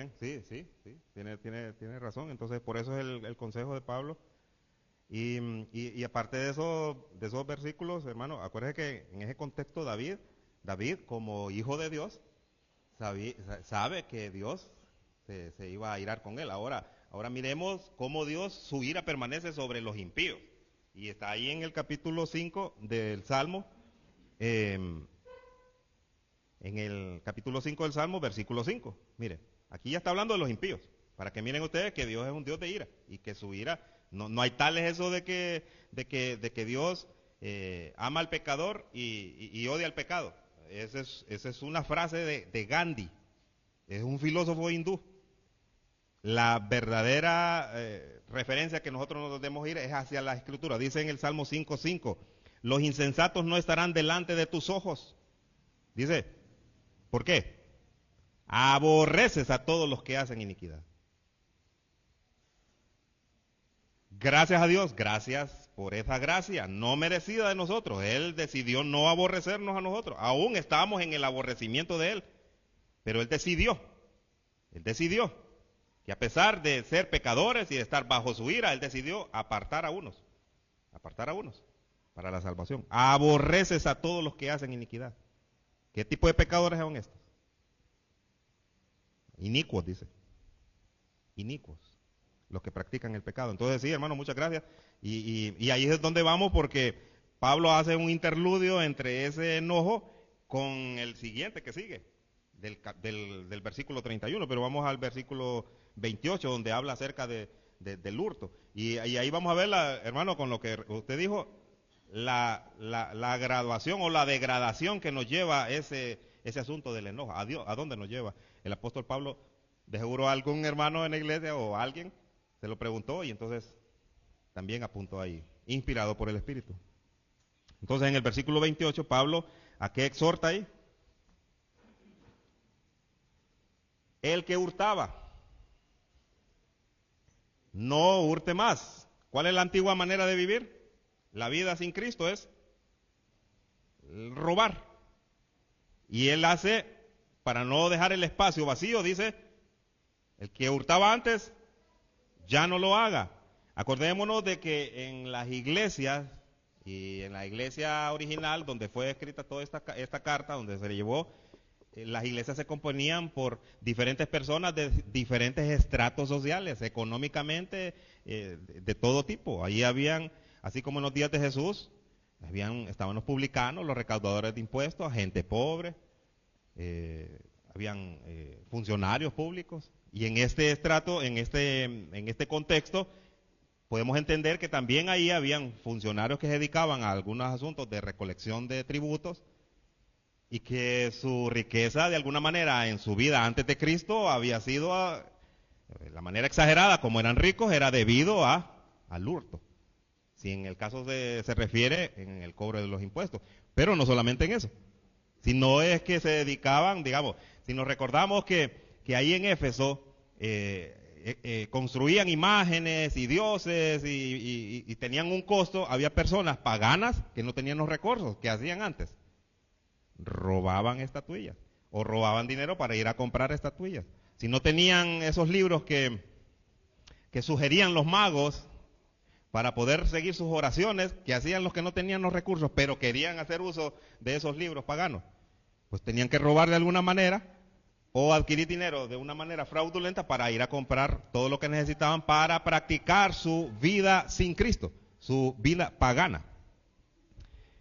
ven, sí, tiene razón. Entonces, por eso es el consejo de Pablo. Y aparte de esos versículos, hermano, acuérdense que en ese contexto David, como hijo de Dios, sabe que Dios se iba a irar con él. Ahora miremos cómo Dios, su ira permanece sobre los impíos. Y está ahí en el capítulo 5 del Salmo, en el capítulo 5 del Salmo, versículo 5. Mire, aquí ya está hablando de los impíos, para que miren ustedes que Dios es un Dios de ira, y que su ira, no hay tales eso de que Dios ama al pecador y odia al pecado. Esa es una frase de Gandhi, es un filósofo hindú. La verdadera referencia que nosotros nos debemos ir es hacia la Escritura. Dice en el Salmo 5:5, los insensatos no estarán delante de tus ojos. Dice, ¿por qué? Aborreces a todos los que hacen iniquidad. Gracias a Dios, gracias por esa gracia no merecida de nosotros. Él decidió no aborrecernos a nosotros. Aún estábamos en el aborrecimiento de Él, pero Él decidió que a pesar de ser pecadores y de estar bajo su ira, Él decidió apartar a unos para la salvación. Aborreces a todos los que hacen iniquidad. ¿Qué tipo de pecadores son estos? Inicuos, dice. Inicuos, los que practican el pecado. Entonces, sí, hermano, muchas gracias. Y ahí es donde vamos, porque Pablo hace un interludio entre ese enojo con el siguiente que sigue, del versículo 31, pero vamos al versículo 28, donde habla acerca del hurto. Y ahí vamos a ver, hermano, con lo que usted dijo, la graduación o la degradación que nos lleva ese asunto del enojo. ¿A dónde nos lleva? El apóstol Pablo, de seguro algún hermano en la iglesia o alguien se lo preguntó y entonces también apuntó ahí, inspirado por el Espíritu. Entonces en el versículo 28, Pablo, ¿a qué exhorta ahí? El que hurtaba, no hurte más. ¿Cuál es la antigua manera de vivir? La vida sin Cristo es robar. Y él hace, para no dejar el espacio vacío, dice, el que hurtaba antes, ya no lo haga. Acordémonos de que en las iglesias, y en la iglesia original, donde fue escrita toda esta carta, donde se le llevó, las iglesias se componían por diferentes personas de diferentes estratos sociales, económicamente, de todo tipo. Allí habían, así como en los días de Jesús, estaban los publicanos, los recaudadores de impuestos, gente pobre, habían funcionarios públicos. Y en este estrato, en este contexto, podemos entender que también ahí habían funcionarios que se dedicaban a algunos asuntos de recolección de tributos, y que su riqueza, de alguna manera, en su vida antes de Cristo, había sido, la manera exagerada, como eran ricos, era debido al hurto. Si en el caso se refiere en el cobro de los impuestos. Pero no solamente en eso, sino es que se dedicaban, digamos, si nos recordamos que ahí en Éfeso construían imágenes y dioses y tenían un costo, había personas paganas que no tenían los recursos, que hacían antes. Robaban estatuillas o robaban dinero para ir a comprar estatuillas. Si no tenían esos libros que sugerían los magos para poder seguir sus oraciones, que hacían los que no tenían los recursos, pero querían hacer uso de esos libros paganos, pues tenían que robar de alguna manera o adquirir dinero de una manera fraudulenta para ir a comprar todo lo que necesitaban para practicar su vida sin Cristo, su vida pagana.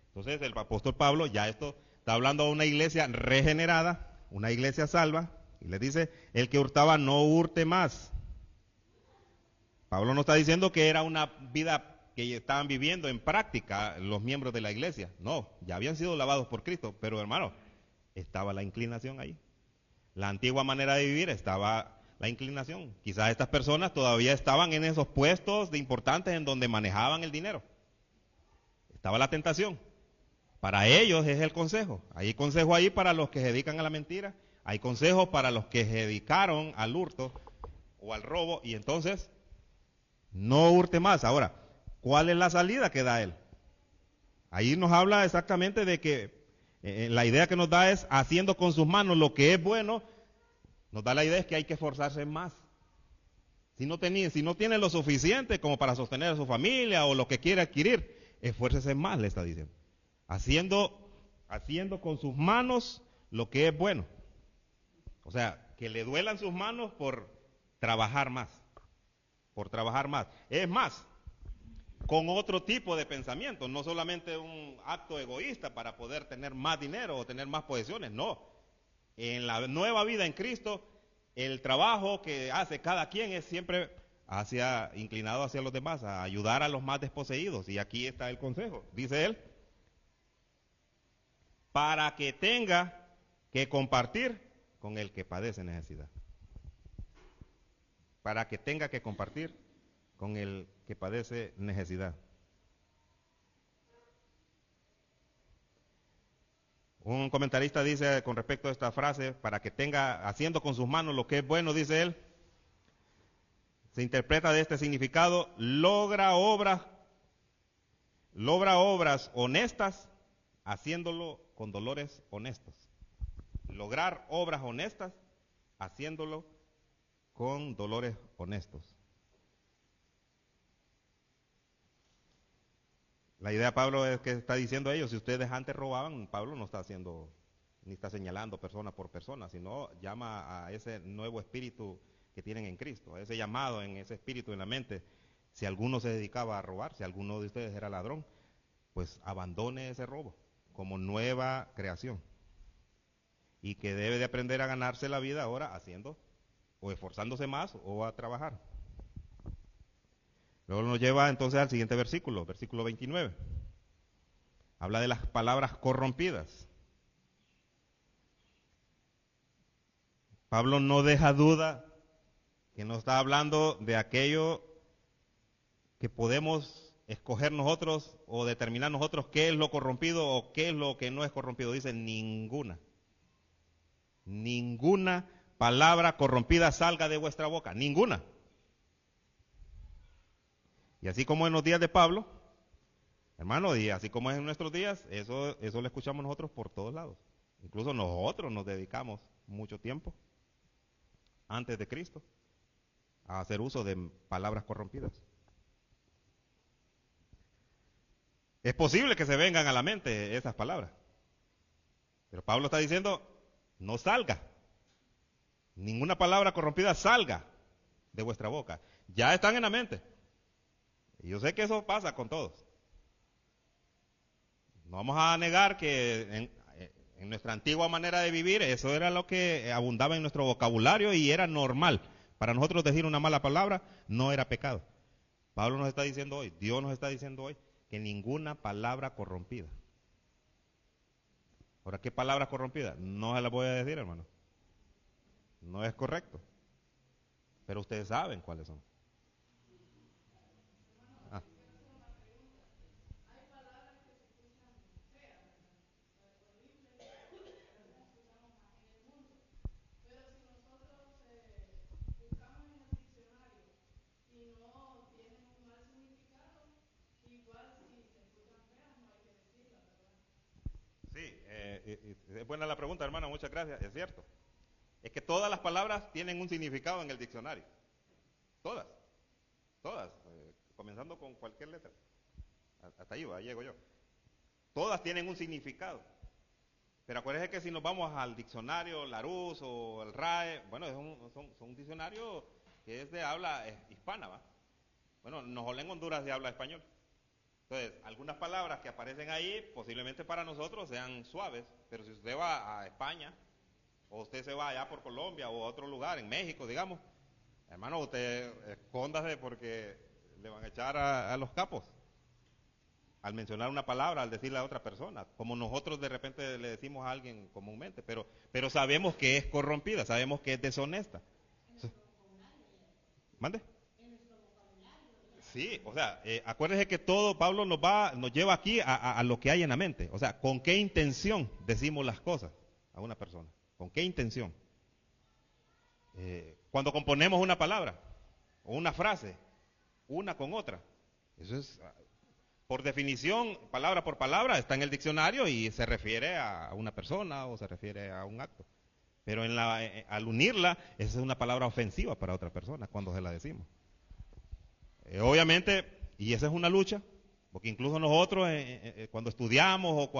Entonces el apóstol Pablo, ya esto está hablando a una iglesia regenerada, una iglesia salva, y le dice, el que hurtaba no hurte más. Pablo no está diciendo que era una vida que estaban viviendo en práctica los miembros de la iglesia. No, ya habían sido lavados por Cristo, pero hermano, estaba la inclinación ahí. La antigua manera de vivir estaba la inclinación. Quizás estas personas todavía estaban en esos puestos de importantes en donde manejaban el dinero. Estaba la tentación. Para ellos es el consejo. Hay consejo ahí para los que se dedican a la mentira. Hay consejos para los que se dedicaron al hurto o al robo. Y entonces, no hurte más. Ahora, ¿cuál es la salida que da él? Ahí nos habla exactamente de que la idea que nos da es haciendo con sus manos lo que es bueno, Nos da la idea de que hay que esforzarse más. Si no tiene lo suficiente como para sostener a su familia o lo que quiere adquirir, esfuércese más, le está diciendo. Haciendo con sus manos lo que es bueno. O sea, que le duelan sus manos por trabajar más. Por trabajar más. Es más, con otro tipo de pensamiento, no solamente un acto egoísta para poder tener más dinero o tener más posesiones, no. En la nueva vida en Cristo, el trabajo que hace cada quien es siempre inclinado hacia los demás, a ayudar a los más desposeídos. Y aquí está el consejo, dice él, para que tenga que compartir con el que padece necesidad. Para que tenga que compartir con el que padece necesidad. Un comentarista dice con respecto a esta frase, para que tenga, haciendo con sus manos lo que es bueno, dice él, se interpreta de este significado, logra obras honestas, haciéndolo con dolores honestos. Lograr obras honestas, haciéndolo con dolores honestos. La idea de Pablo es que está diciendo a ellos, si ustedes antes robaban, Pablo no está haciendo, ni está señalando persona por persona, sino llama a ese nuevo espíritu que tienen en Cristo, a ese llamado en ese espíritu en la mente. Si alguno se dedicaba a robar, si alguno de ustedes era ladrón, pues abandone ese robo como nueva creación. Y que debe de aprender a ganarse la vida ahora haciendo, o esforzándose más, o a trabajar. Luego nos lleva entonces al siguiente versículo, versículo 29. Habla de las palabras corrompidas. Pablo no deja duda que nos está hablando de aquello que podemos escoger nosotros o determinar nosotros qué es lo corrompido o qué es lo que no es corrompido. Dice ninguna palabra corrompida salga de vuestra boca, ninguna. Y así como en los días de Pablo, hermano, y así como es en nuestros días, eso lo escuchamos nosotros por todos lados. Incluso nosotros nos dedicamos mucho tiempo, antes de Cristo, a hacer uso de palabras corrompidas. Es posible que se vengan a la mente esas palabras, pero Pablo está diciendo, no salga, ninguna palabra corrompida salga de vuestra boca. Ya están en la mente. Y yo sé que eso pasa con todos. No vamos a negar que en nuestra antigua manera de vivir, eso era lo que abundaba en nuestro vocabulario y era normal. Para nosotros decir una mala palabra no era pecado. Pablo nos está diciendo hoy, Dios nos está diciendo hoy, que ninguna palabra corrompida. Ahora, ¿qué palabra corrompida? No se la voy a decir, hermano. No es correcto. Pero ustedes saben cuáles son. Ah. Sí, es buena la pregunta, hermano, muchas gracias, es cierto. Es que todas las palabras tienen un significado en el diccionario. Todas, comenzando con cualquier letra. Hasta ahí llego yo. Todas tienen un significado. Pero acuérdense que si nos vamos al diccionario Larousse o el RAE, bueno, son un diccionario que es de habla hispana, ¿va? Bueno, en Honduras se habla español. Entonces, algunas palabras que aparecen ahí posiblemente para nosotros sean suaves, pero si usted va a España, o usted se va allá por Colombia o a otro lugar, en México, digamos, hermano, usted escóndase porque le van a echar a los capos al mencionar una palabra, al decirle a otra persona, como nosotros de repente le decimos a alguien comúnmente, pero sabemos que es corrompida, sabemos que es deshonesta. ¿Mande? Sí, o sea, acuérdese que todo Pablo nos lleva aquí a lo que hay en la mente. O sea, ¿con qué intención decimos las cosas a una persona? ¿Con qué intención? Cuando componemos una palabra o una frase, una con otra, eso es, por definición, palabra por palabra, está en el diccionario y se refiere a una persona o se refiere a un acto. Pero al unirla, esa es una palabra ofensiva para otra persona cuando se la decimos. Obviamente, y esa es una lucha, porque incluso nosotros cuando estudiamos o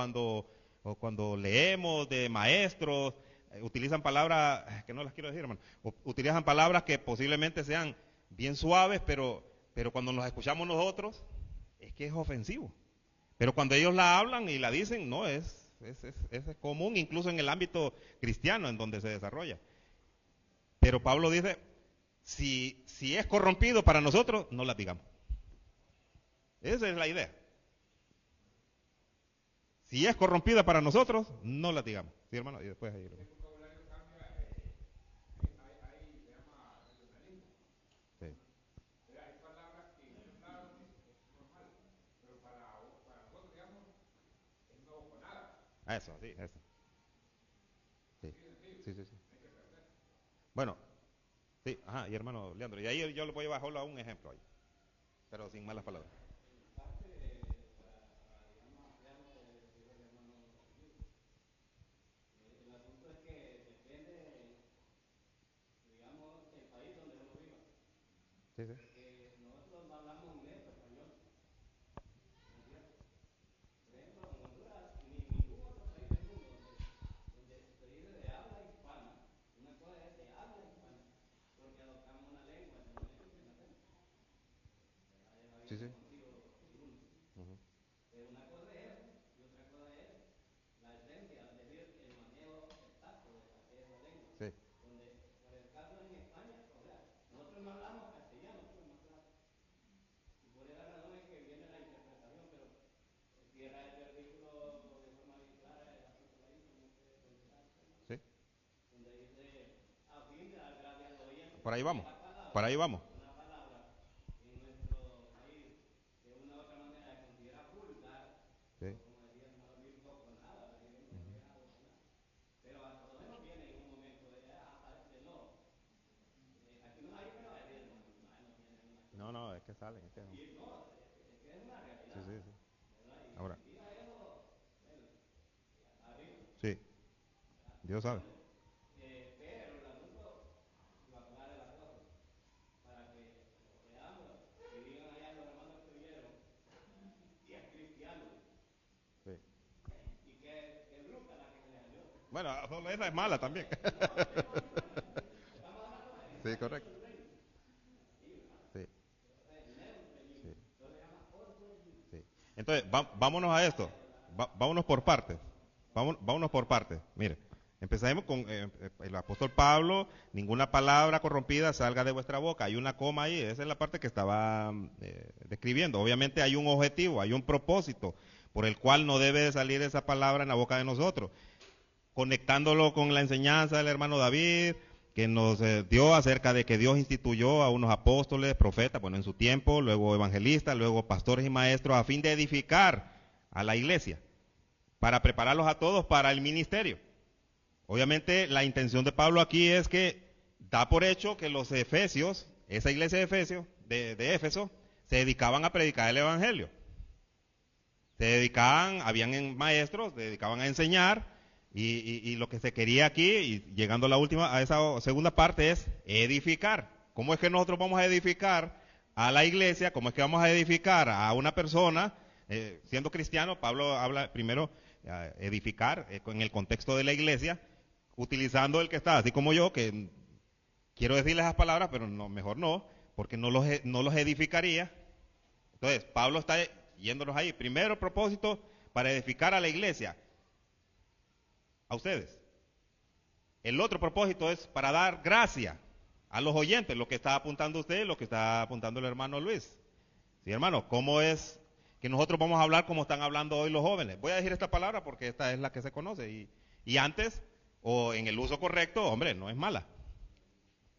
cuando leemos de maestros, utilizan palabras, que no las quiero decir, hermano, utilizan palabras que posiblemente sean bien suaves, pero cuando nos escuchamos nosotros, es que es ofensivo. Pero cuando ellos la hablan y la dicen, no, es común, incluso en el ámbito cristiano en donde se desarrolla. Pero Pablo dice, si es corrompido para nosotros, no la digamos. Esa es la idea. Si es corrompida para nosotros, no la digamos. Sí, hermano, y después ahí. Sí. Eso, sí, eso. Sí, sí, sí, sí. Bueno, sí, ajá, y hermano Leandro, y ahí yo le voy a bajar a un ejemplo ahí, pero sin malas palabras. Sí, sí. Sí, sí. Ujú. Sí, sí. Por ahí vamos. Por ahí vamos. Sí. No, no, es que salen, es que no. Sí, sí, sí. Ahora, sí, Dios sabe. Sí. Bueno, solo esa es mala también. Sí, correcto. Sí, sí, sí. Entonces, vámonos a esto. Vámonos por partes. Vámonos por partes. Mire, empecemos con el apóstol Pablo. Ninguna palabra corrompida salga de vuestra boca. Hay una coma ahí. Esa es la parte que estaba describiendo. Obviamente hay un objetivo, hay un propósito por el cual no debe de salir esa palabra en la boca de nosotros. Conectándolo con la enseñanza del hermano David, que nos dio acerca de que Dios instituyó a unos apóstoles, profetas, bueno, en su tiempo, luego evangelistas, luego pastores y maestros, a fin de edificar a la iglesia, para prepararlos a todos para el ministerio. Obviamente la intención de Pablo aquí es que da por hecho que los efesios, esa iglesia de Efesios, de Éfeso, se dedicaban a predicar el evangelio. Se dedicaban, habían maestros, se dedicaban a enseñar, y lo que se quería aquí, y llegando a esa segunda parte, es edificar. ¿Cómo es que nosotros vamos a edificar a la iglesia? ¿Cómo es que vamos a edificar a una persona? Siendo cristiano, Pablo habla primero edificar en el contexto de la iglesia, utilizando el que está, así como yo, que quiero decirle esas palabras, pero no, mejor no, porque no los edificaría. Entonces, Pablo está yéndonos ahí. Primero propósito para edificar a la iglesia, a ustedes. El otro propósito es para dar gracia a los oyentes, lo que está apuntando usted, lo que está apuntando el hermano Luis. Sí, hermano, ¿cómo es que nosotros vamos a hablar como están hablando hoy los jóvenes? Voy a decir esta palabra porque esta es la que se conoce. Y antes, o en el uso correcto, hombre, no es mala.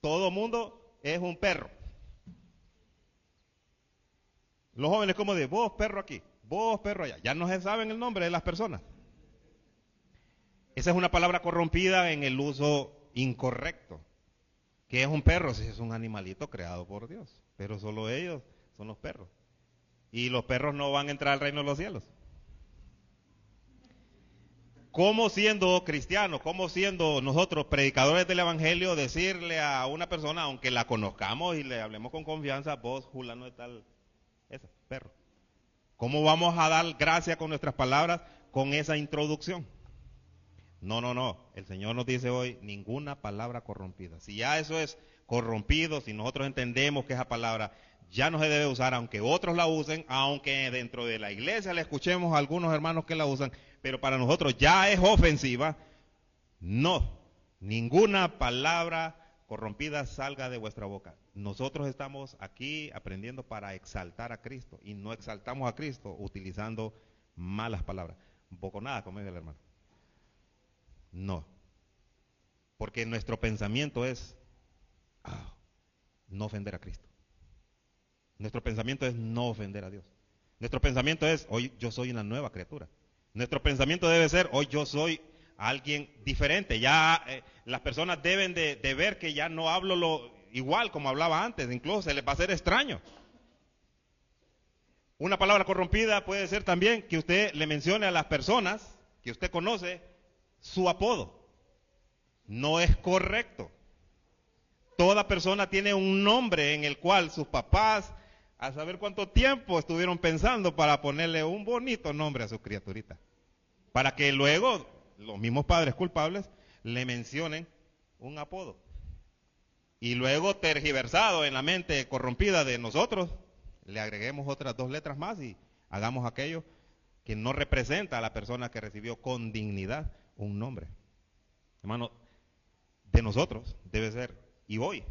Todo mundo es un perro. Los jóvenes como de, vos perro aquí, vos perro allá. Ya no se saben el nombre de las personas. Esa es una palabra corrompida en el uso incorrecto. ¿Qué es un perro? Si es un animalito creado por Dios. Pero solo ellos son los perros. Y los perros no van a entrar al reino de los cielos. ¿Cómo siendo cristianos, cómo siendo nosotros predicadores del evangelio, decirle a una persona, aunque la conozcamos y le hablemos con confianza, vos, fulano de tal, ese perro? ¿Cómo vamos a dar gracia con nuestras palabras con esa introducción? No, no, no. El Señor nos dice hoy, ninguna palabra corrompida. Si ya eso es corrompido, si nosotros entendemos que esa palabra ya no se debe usar, aunque otros la usen, aunque dentro de la iglesia le escuchemos a algunos hermanos que la usan, pero para nosotros ya es ofensiva, no, ninguna palabra corrompida salga de vuestra boca. Nosotros estamos aquí aprendiendo para exaltar a Cristo y no exaltamos a Cristo utilizando malas palabras. Un poco nada, como dice el hermano. No, porque nuestro pensamiento es no ofender a Cristo. Nuestro pensamiento es no ofender a Dios. Nuestro pensamiento es, hoy yo soy una nueva criatura. Nuestro pensamiento debe ser, hoy yo soy alguien diferente. Ya las personas deben de ver que ya no hablo igual como hablaba antes, incluso se les va a hacer extraño. Una palabra corrompida puede ser también que usted le mencione a las personas que usted conoce su apodo. No es correcto. Toda persona tiene un nombre en el cual sus papás, a saber cuánto tiempo estuvieron pensando para ponerle un bonito nombre a su criaturita. Para que luego los mismos padres culpables le mencionen un apodo. Y luego tergiversado en la mente corrompida de nosotros, le agreguemos otras 2 letras más y hagamos aquello que no representa a la persona que recibió con dignidad un nombre. Hermano, de nosotros debe ser, y hoy,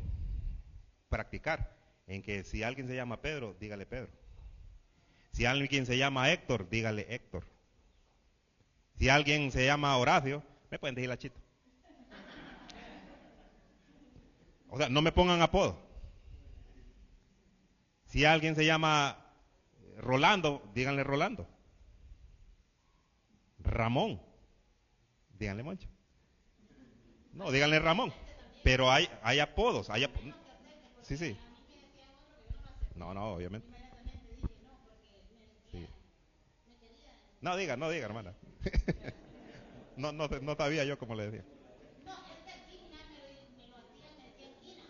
practicar en que si alguien se llama Pedro, dígale Pedro. Si alguien se llama Héctor, dígale Héctor. Si alguien se llama Horacio, me pueden decir Lachito. O sea, no me pongan apodo. Si alguien se llama Rolando, díganle Rolando. Ramón, díganle Moncho. No, díganle Ramón. Pero hay apodos. Sí, sí. No, no, obviamente. Sí. No diga, hermana. no sabía yo cómo le decía.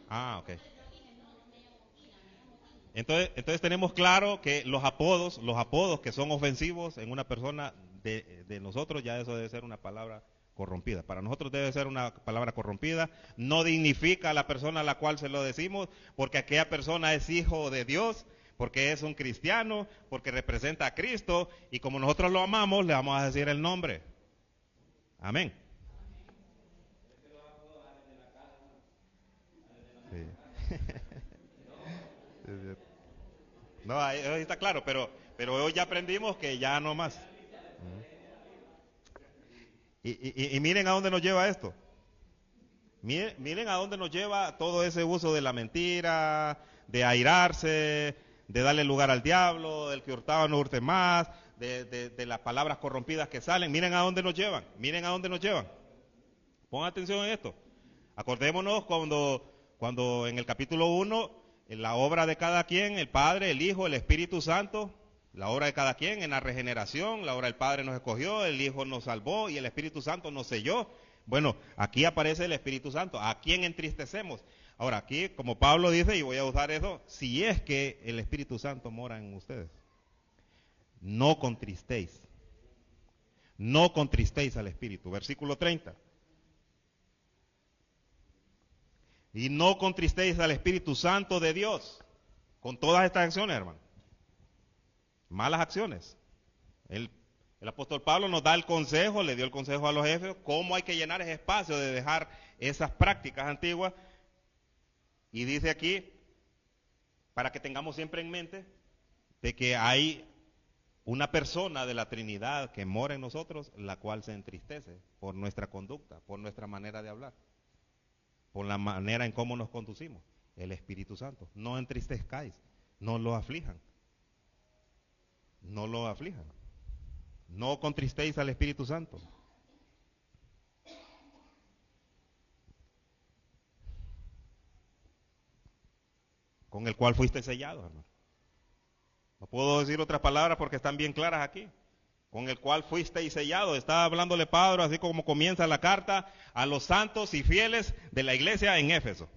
Ah, ok. Entonces tenemos claro que los apodos que son ofensivos en una persona de nosotros, ya eso debe ser una palabra corrompida. Para nosotros debe ser una palabra corrompida. No dignifica a la persona a la cual se lo decimos, porque aquella persona es hijo de Dios, porque es un cristiano, porque representa a Cristo, y como nosotros lo amamos, le vamos a decir el nombre. Amén. Sí. No, ahí está claro, pero hoy ya aprendimos que ya no más. Y miren a dónde nos lleva esto. Miren a dónde nos lleva todo ese uso de la mentira, de airarse, de darle lugar al diablo, del que hurtaba no hurte más, de las palabras corrompidas que salen. Miren a dónde nos llevan, miren a dónde nos llevan. Pongan atención en esto. Acordémonos cuando en el capítulo 1, en la obra de cada quien, el Padre, el Hijo, el Espíritu Santo, la obra de cada quien en la regeneración, la obra del Padre nos escogió, el Hijo nos salvó y el Espíritu Santo nos selló. Bueno, aquí aparece el Espíritu Santo. ¿A quién entristecemos? Ahora, aquí, como Pablo dice, y voy a usar eso, si es que el Espíritu Santo mora en ustedes, no contristéis. No contristéis al Espíritu. Versículo 30. Y no contristéis al Espíritu Santo de Dios con todas estas acciones, hermano. Malas acciones. El apóstol Pablo nos da el consejo, le dio el consejo a los jefes, cómo hay que llenar ese espacio de dejar esas prácticas antiguas. Y dice aquí, para que tengamos siempre en mente, de que hay una persona de la Trinidad que mora en nosotros, la cual se entristece por nuestra conducta, por nuestra manera de hablar, por la manera en cómo nos conducimos. El Espíritu Santo. No entristezcáis, no lo aflijan. No lo aflijan. No contristéis al Espíritu Santo. Con el cual fuiste sellado, hermano. No puedo decir otras palabras porque están bien claras aquí. con el cual fuisteis sellados. Estaba hablándole Pablo, así como comienza la carta, a los santos y fieles de la iglesia en Éfeso.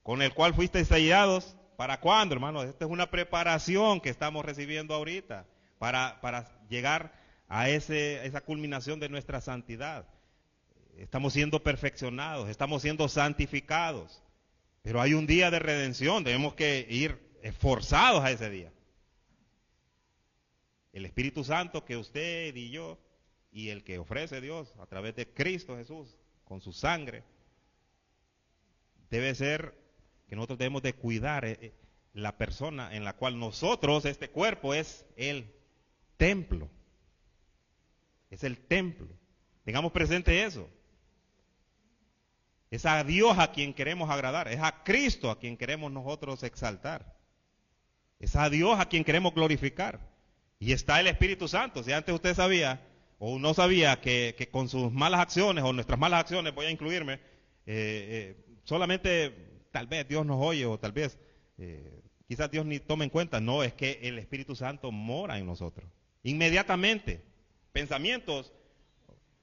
Con el cual fuisteis sellados. ¿Para cuándo, hermano? Esta es una preparación que estamos recibiendo ahorita para llegar a esa culminación de nuestra santidad. Estamos siendo perfeccionados, estamos siendo santificados. Pero hay un día de redención, debemos que ir esforzados a ese día. El Espíritu Santo que usted y yo, y el que ofrece Dios a través de Cristo Jesús, con su sangre, debe ser que nosotros debemos de cuidar la persona en la cual nosotros, este cuerpo, es el templo. Es el templo. Tengamos presente eso. Es a Dios a quien queremos agradar, es a Cristo a quien queremos nosotros exaltar. Es a Dios a quien queremos glorificar. Y está el Espíritu Santo. Si antes usted sabía o no sabía que con sus malas acciones o nuestras malas acciones, voy a incluirme, solamente tal vez Dios nos oye o tal vez quizás Dios ni tome en cuenta. No, es que el Espíritu Santo mora en nosotros. Inmediatamente, pensamientos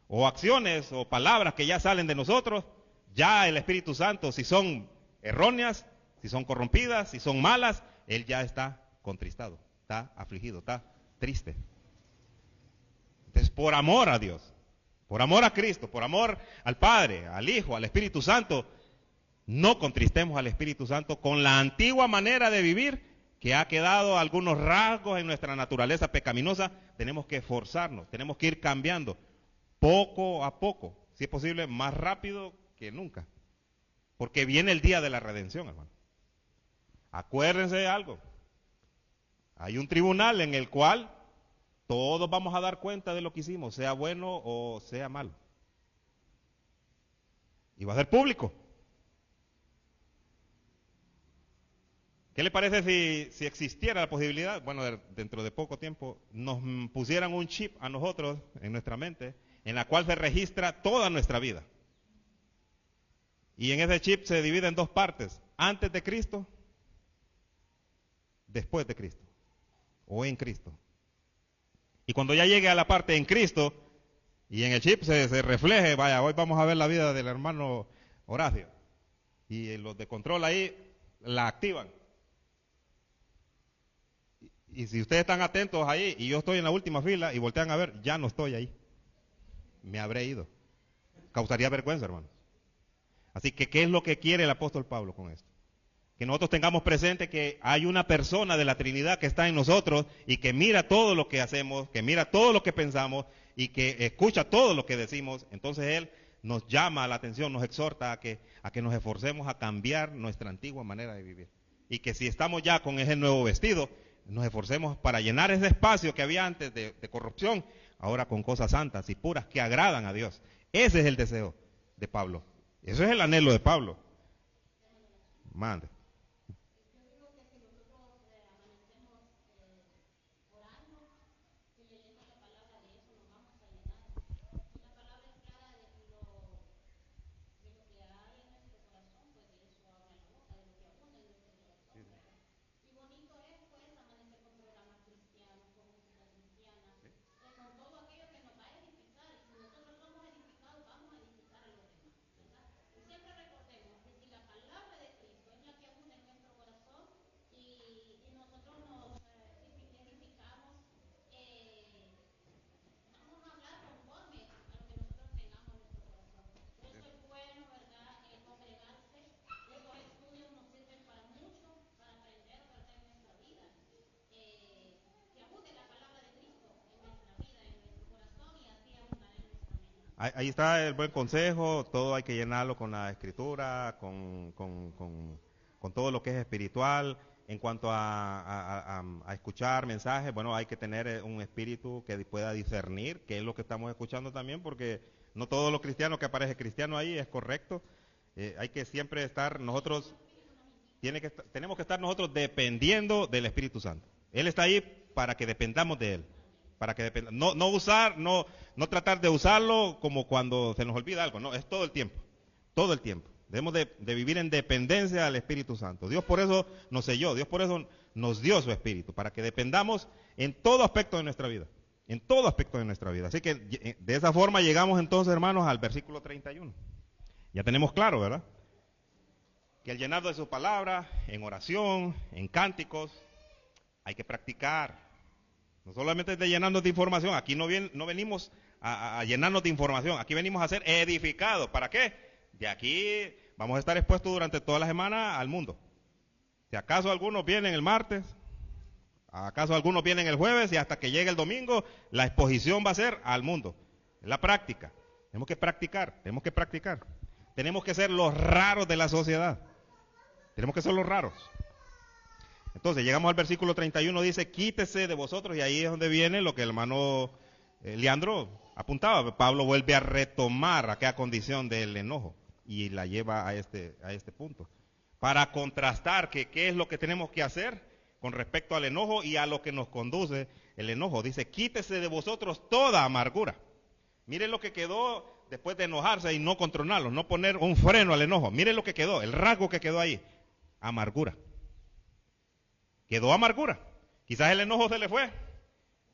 o acciones o palabras que ya salen de nosotros, ya el Espíritu Santo, si son erróneas, si son corrompidas, si son malas, Él ya está contristado, está afligido, está triste. Entonces, por amor a Dios, por amor a Cristo, por amor al Padre, al Hijo, al Espíritu Santo, no contristemos al Espíritu Santo con la antigua manera de vivir que ha quedado algunos rasgos en nuestra naturaleza pecaminosa. Tenemos que esforzarnos, tenemos que ir cambiando poco a poco, si es posible más rápido que nunca, porque viene el día de la redención, hermano. Acuérdense de algo, hay un tribunal en el cual todos vamos a dar cuenta de lo que hicimos, sea bueno o sea malo, y va a ser público. ¿Qué le parece si existiera la posibilidad, bueno, dentro de poco tiempo, nos pusieran un chip a nosotros en nuestra mente, en la cual se registra toda nuestra vida? Y en ese chip se divide en dos partes, antes de Cristo, después de Cristo, o en Cristo. Y cuando ya llegue a la parte en Cristo, y en el chip se refleje, vaya, hoy vamos a ver la vida del hermano Horacio, y los de control ahí la activan. Y si ustedes están atentos ahí, y yo estoy en la última fila, y voltean a ver, ya no estoy ahí. Me habré ido. Causaría vergüenza, hermano. Así que, ¿qué es lo que quiere el apóstol Pablo con esto? Que nosotros tengamos presente que hay una persona de la Trinidad que está en nosotros y que mira todo lo que hacemos, que mira todo lo que pensamos y que escucha todo lo que decimos. Entonces Él nos llama la atención, nos exhorta a que nos esforcemos a cambiar nuestra antigua manera de vivir. Y que si estamos ya con ese nuevo vestido, nos esforcemos para llenar ese espacio que había antes de corrupción, ahora con cosas santas y puras que agradan a Dios. Ese es el deseo de Pablo. Ese es el anhelo de Pablo. Mande. Ahí está el buen consejo, todo hay que llenarlo con la escritura, con todo lo que es espiritual. En cuanto a escuchar mensajes, bueno, hay que tener un espíritu que pueda discernir qué es lo que estamos escuchando también, porque no todo lo cristiano que aparece cristiano ahí es correcto. Hay que siempre estar nosotros, tenemos que estar nosotros dependiendo del Espíritu Santo. Él está ahí para que dependamos de Él. Para que no tratar de usarlo como cuando se nos olvida algo, no, es todo el tiempo, todo el tiempo. Debemos de vivir en dependencia al Espíritu Santo. Dios por eso nos selló, Dios por eso nos dio su Espíritu, para que dependamos en todo aspecto de nuestra vida. En todo aspecto de nuestra vida. Así que de esa forma llegamos entonces, hermanos, al versículo 31. Ya tenemos claro, ¿verdad? Que el llenar de su palabra, en oración, en cánticos, hay que practicar. No solamente de llenarnos de información, aquí no venimos a llenarnos de información, aquí venimos a ser edificados. ¿Para qué? De aquí vamos a estar expuestos durante toda la semana al mundo. Si acaso algunos vienen el martes, acaso algunos vienen el jueves y hasta que llegue el domingo, la exposición va a ser al mundo. Es la práctica. Tenemos que practicar, tenemos que practicar. Tenemos que ser los raros de la sociedad. Tenemos que ser los raros. Entonces llegamos al versículo 31, dice, quítese de vosotros, y ahí es donde viene lo que el hermano Leandro apuntaba. Pablo vuelve a retomar aquella condición del enojo y la lleva a este punto. Para contrastar qué es lo que tenemos que hacer con respecto al enojo y a lo que nos conduce el enojo. Dice, quítese de vosotros toda amargura. Miren lo que quedó después de enojarse y no controlarlo, no poner un freno al enojo. Miren lo que quedó, el rasgo que quedó ahí. Amargura. Quedó amargura. Quizás el enojo se le fue,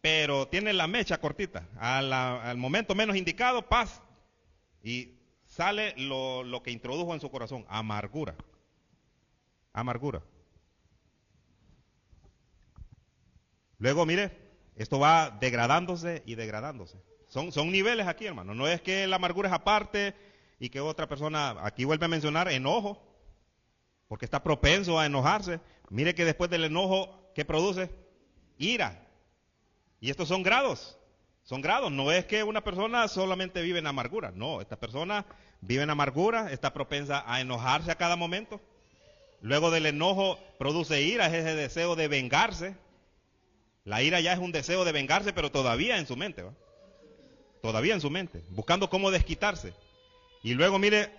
pero tiene la mecha cortita. Al momento menos indicado, paz. Y sale lo que introdujo en su corazón, amargura. Amargura. Luego, mire, esto va degradándose y degradándose. Son niveles aquí, hermano. No es que la amargura es aparte y que otra persona, aquí vuelve a mencionar enojo, porque está propenso a enojarse. Mire que después del enojo, ¿qué produce? Ira. Y estos son grados. Son grados. No es que una persona solamente vive en amargura. No, esta persona vive en amargura, está propensa a enojarse a cada momento. Luego del enojo produce ira, es ese deseo de vengarse. La ira ya es un deseo de vengarse, pero todavía en su mente, ¿va? Todavía en su mente, buscando cómo desquitarse. Y luego, mire,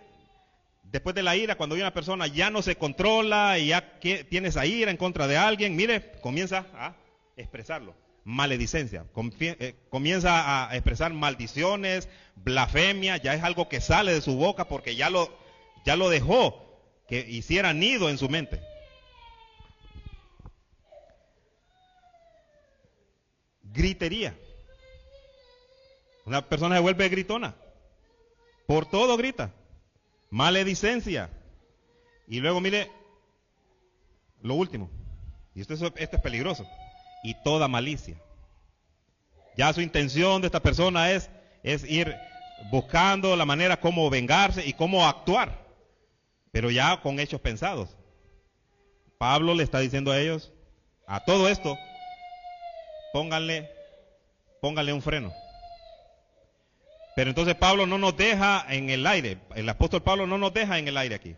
después de la ira, cuando una persona ya no se controla y ya tiene esa ira en contra de alguien, mire, comienza a expresarlo. Maledicencia, comienza a expresar maldiciones, blasfemia, ya es algo que sale de su boca porque ya lo dejó que hiciera nido en su mente. Gritería. Una persona se vuelve gritona. Por todo grita. Maledicencia. Y luego mire lo último. Y esto es peligroso. Y toda malicia. Ya su intención de esta persona es ir buscando la manera como vengarse y cómo actuar. Pero ya con hechos pensados. Pablo le está diciendo a ellos, a todo esto, pónganle un freno. Pero entonces Pablo no nos deja en el aire. El apóstol Pablo no nos deja en el aire aquí.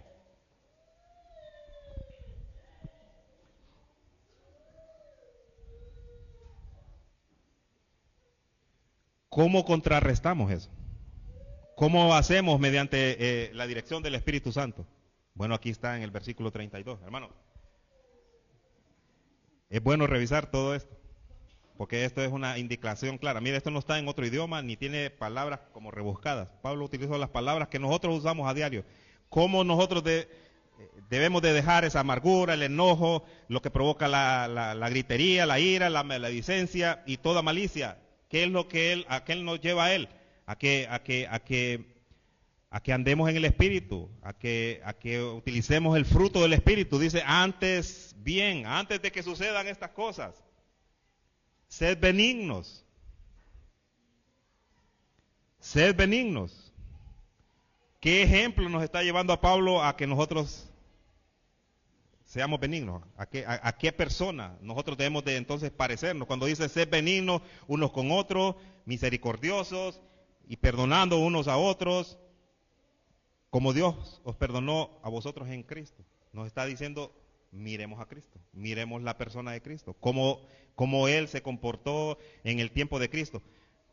¿Cómo contrarrestamos eso? ¿Cómo hacemos mediante la dirección del Espíritu Santo? Bueno, aquí está en el versículo 32. Hermano, es bueno revisar todo esto, porque esto es una indicación clara. Mira, esto no está en otro idioma, ni tiene palabras como rebuscadas. Pablo utilizó las palabras que nosotros usamos a diario. ¿Cómo nosotros debemos de dejar esa amargura, el enojo, lo que provoca la gritería, la ira, la maledicencia y toda malicia? ¿Qué es lo que a qué nos lleva a él? A que andemos en el Espíritu, a que utilicemos el fruto del Espíritu. Dice, antes de que sucedan estas cosas, sed benignos. Sed benignos. ¿Qué ejemplo nos está llevando a Pablo a que nosotros seamos benignos? ¿A qué persona nosotros debemos de entonces parecernos? Cuando dice sed benignos unos con otros, misericordiosos y perdonando unos a otros, como Dios os perdonó a vosotros en Cristo. Nos está diciendo, miremos a Cristo, miremos la persona de Cristo, cómo Él se comportó en el tiempo de Cristo.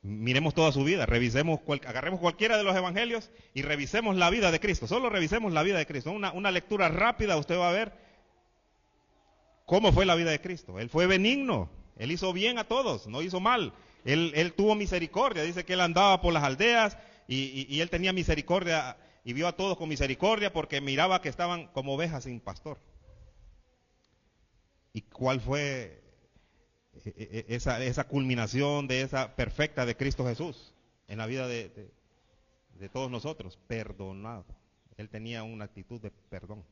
Miremos toda su vida, agarremos cualquiera de los evangelios y revisemos la vida de Cristo. Solo revisemos la vida de Cristo. Una lectura rápida, usted va a ver cómo fue la vida de Cristo. Él fue benigno, Él hizo bien a todos, no hizo mal. Él tuvo misericordia, dice que Él andaba por las aldeas y Él tenía misericordia y vio a todos con misericordia porque miraba que estaban como ovejas sin pastor. ¿Y cuál fue esa culminación de esa perfecta de Cristo Jesús en la vida de todos nosotros? Perdonado. Él tenía una actitud de perdón.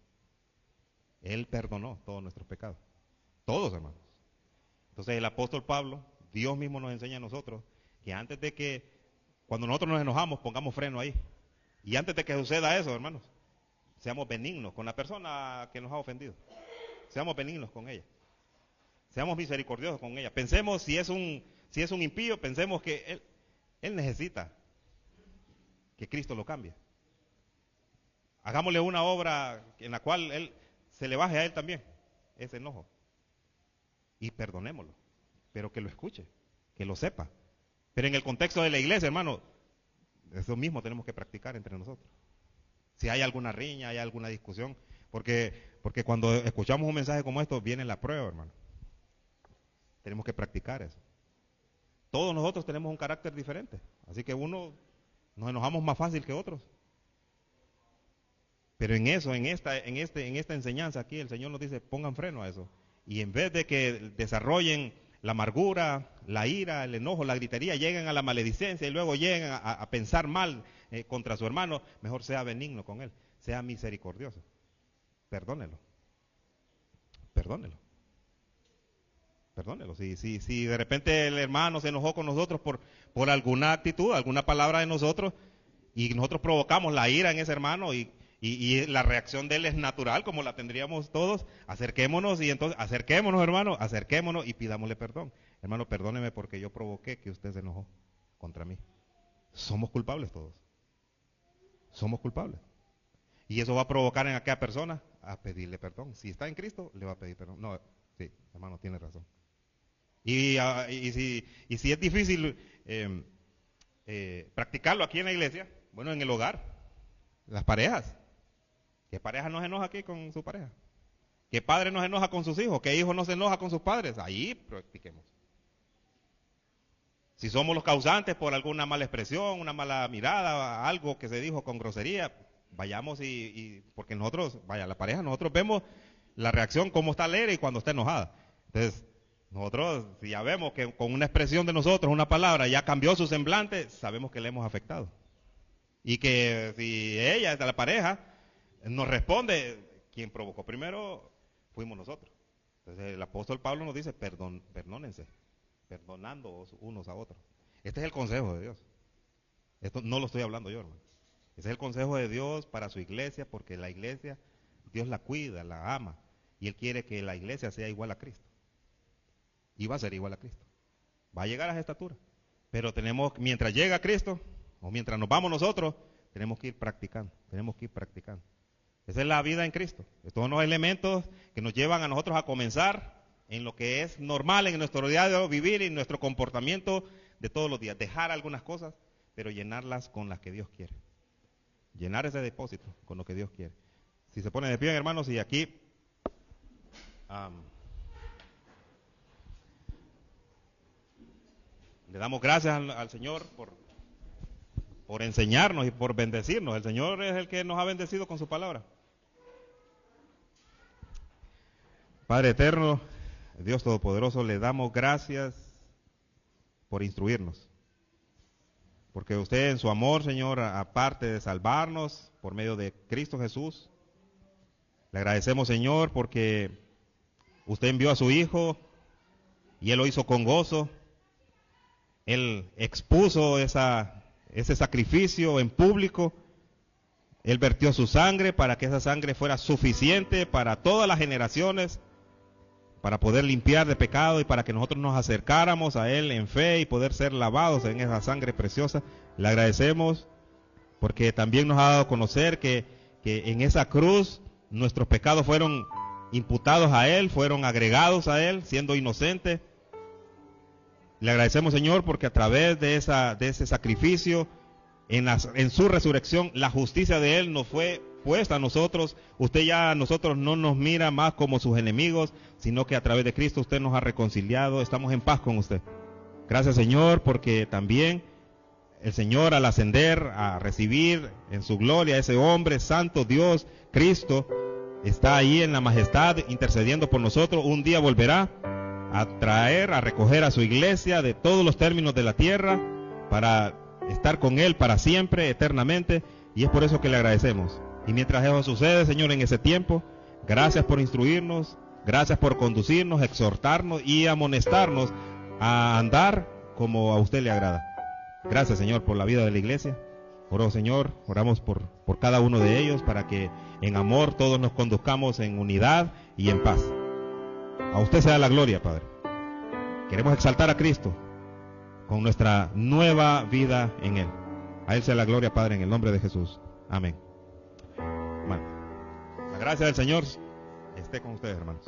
Él perdonó todos nuestros pecados. Todos, hermanos. Entonces el apóstol Pablo, Dios mismo nos enseña a nosotros que antes de que, cuando nosotros nos enojamos, pongamos freno ahí. Y antes de que suceda eso, hermanos, seamos benignos con la persona que nos ha ofendido. Seamos benignos con ella. Seamos misericordiosos con ella. Pensemos, si es un impío, pensemos que él necesita que Cristo lo cambie. Hagámosle una obra en la cual él se le baje a él también ese enojo. Y perdonémoslo. Pero que lo escuche, que lo sepa. Pero en el contexto de la iglesia, hermano, eso mismo tenemos que practicar entre nosotros. Si hay alguna riña, hay alguna discusión, porque cuando escuchamos un mensaje como esto, viene la prueba, hermano. Tenemos que practicar eso. Todos nosotros tenemos un carácter diferente, así que unos nos enojamos más fácil que otros. Pero en eso, en esta enseñanza aquí, el Señor nos dice, pongan freno a eso. Y en vez de que desarrollen la amargura, la ira, el enojo, la gritería, lleguen a la maledicencia y luego lleguen a pensar mal contra su hermano, mejor sea benigno con él, sea misericordioso. Perdónelo. Perdónelo. Perdónelo. Si de repente el hermano se enojó con nosotros por alguna actitud, alguna palabra de nosotros, y nosotros provocamos la ira en ese hermano y la reacción de él es natural, como la tendríamos todos, acerquémonos hermano, acerquémonos y pidámosle perdón. Hermano, perdóneme porque yo provoqué que usted se enojó contra mí. Somos culpables todos. Somos culpables. Y eso va a provocar en aquella persona a pedirle perdón. Si está en Cristo, le va a pedir perdón. No, sí, hermano, tiene razón. Y si es difícil practicarlo aquí en la iglesia, bueno, en el hogar, las parejas. ¿Qué pareja no se enoja aquí con su pareja? ¿Qué padre no se enoja con sus hijos? ¿Qué hijo no se enoja con sus padres? Ahí practiquemos. Si somos los causantes por alguna mala expresión, una mala mirada, algo que se dijo con grosería, vayamos porque nosotros, la pareja, nosotros vemos la reacción, cómo está alegre y cuando está enojada. Entonces, nosotros, si ya vemos que con una expresión de nosotros, una palabra, ya cambió su semblante, sabemos que le hemos afectado. Y que si ella, la pareja, nos responde, quien provocó primero fuimos nosotros. Entonces el apóstol Pablo nos dice, perdónense, perdonándoos unos a otros. Este es el consejo de Dios. Esto no lo estoy hablando yo, hermano. Ese es el consejo de Dios para su iglesia, porque la iglesia, Dios la cuida, la ama, y Él quiere que la iglesia sea igual a Cristo. Y va a ser igual a Cristo. Va a llegar a esa estatura. Pero mientras llega Cristo, o mientras nos vamos nosotros, tenemos que ir practicando, Esa es la vida en Cristo. Estos son los elementos que nos llevan a nosotros a comenzar en lo que es normal en nuestro diario vivir y en nuestro comportamiento de todos los días. Dejar algunas cosas, pero llenarlas con las que Dios quiere. Llenar ese depósito con lo que Dios quiere. Si se pone de pie, hermanos, y aquí le damos gracias al Señor por enseñarnos y por bendecirnos. El Señor es el que nos ha bendecido con su palabra. Padre eterno, Dios Todopoderoso, le damos gracias por instruirnos. Porque usted en su amor, Señor, aparte de salvarnos por medio de Cristo Jesús, le agradecemos, Señor, porque usted envió a su Hijo y Él lo hizo con gozo. Él expuso ese sacrificio en público. Él vertió su sangre para que esa sangre fuera suficiente para todas las generaciones, para poder limpiar de pecado y para que nosotros nos acercáramos a Él en fe y poder ser lavados en esa sangre preciosa. Le agradecemos porque también nos ha dado a conocer que en esa cruz nuestros pecados fueron imputados a Él, fueron agregados a Él, siendo inocente. Le agradecemos, Señor, porque a través de ese sacrificio, en su resurrección, la justicia de Él nos fue puesta a nosotros. Usted ya a nosotros no nos mira más como sus enemigos, sino que a través de Cristo usted nos ha reconciliado. Estamos en paz con usted. Gracias, Señor, porque también el Señor, al ascender a recibir en su gloria a ese hombre santo, Dios, Cristo, está ahí en la majestad intercediendo por nosotros. Un día volverá a traer, a recoger a su iglesia de todos los términos de la tierra para estar con Él para siempre, eternamente, y es por eso que le agradecemos. Y mientras eso sucede, Señor, en ese tiempo, gracias por instruirnos, gracias por conducirnos, exhortarnos y amonestarnos a andar como a usted le agrada. Gracias, Señor, por la vida de la iglesia. Oro, Señor, oramos por cada uno de ellos para que en amor todos nos conduzcamos en unidad y en paz. A usted sea la gloria, Padre. Queremos exaltar a Cristo con nuestra nueva vida en Él. A Él sea la gloria, Padre, en el nombre de Jesús. Amén. Bueno, la gracia del Señor esté con ustedes, hermanos.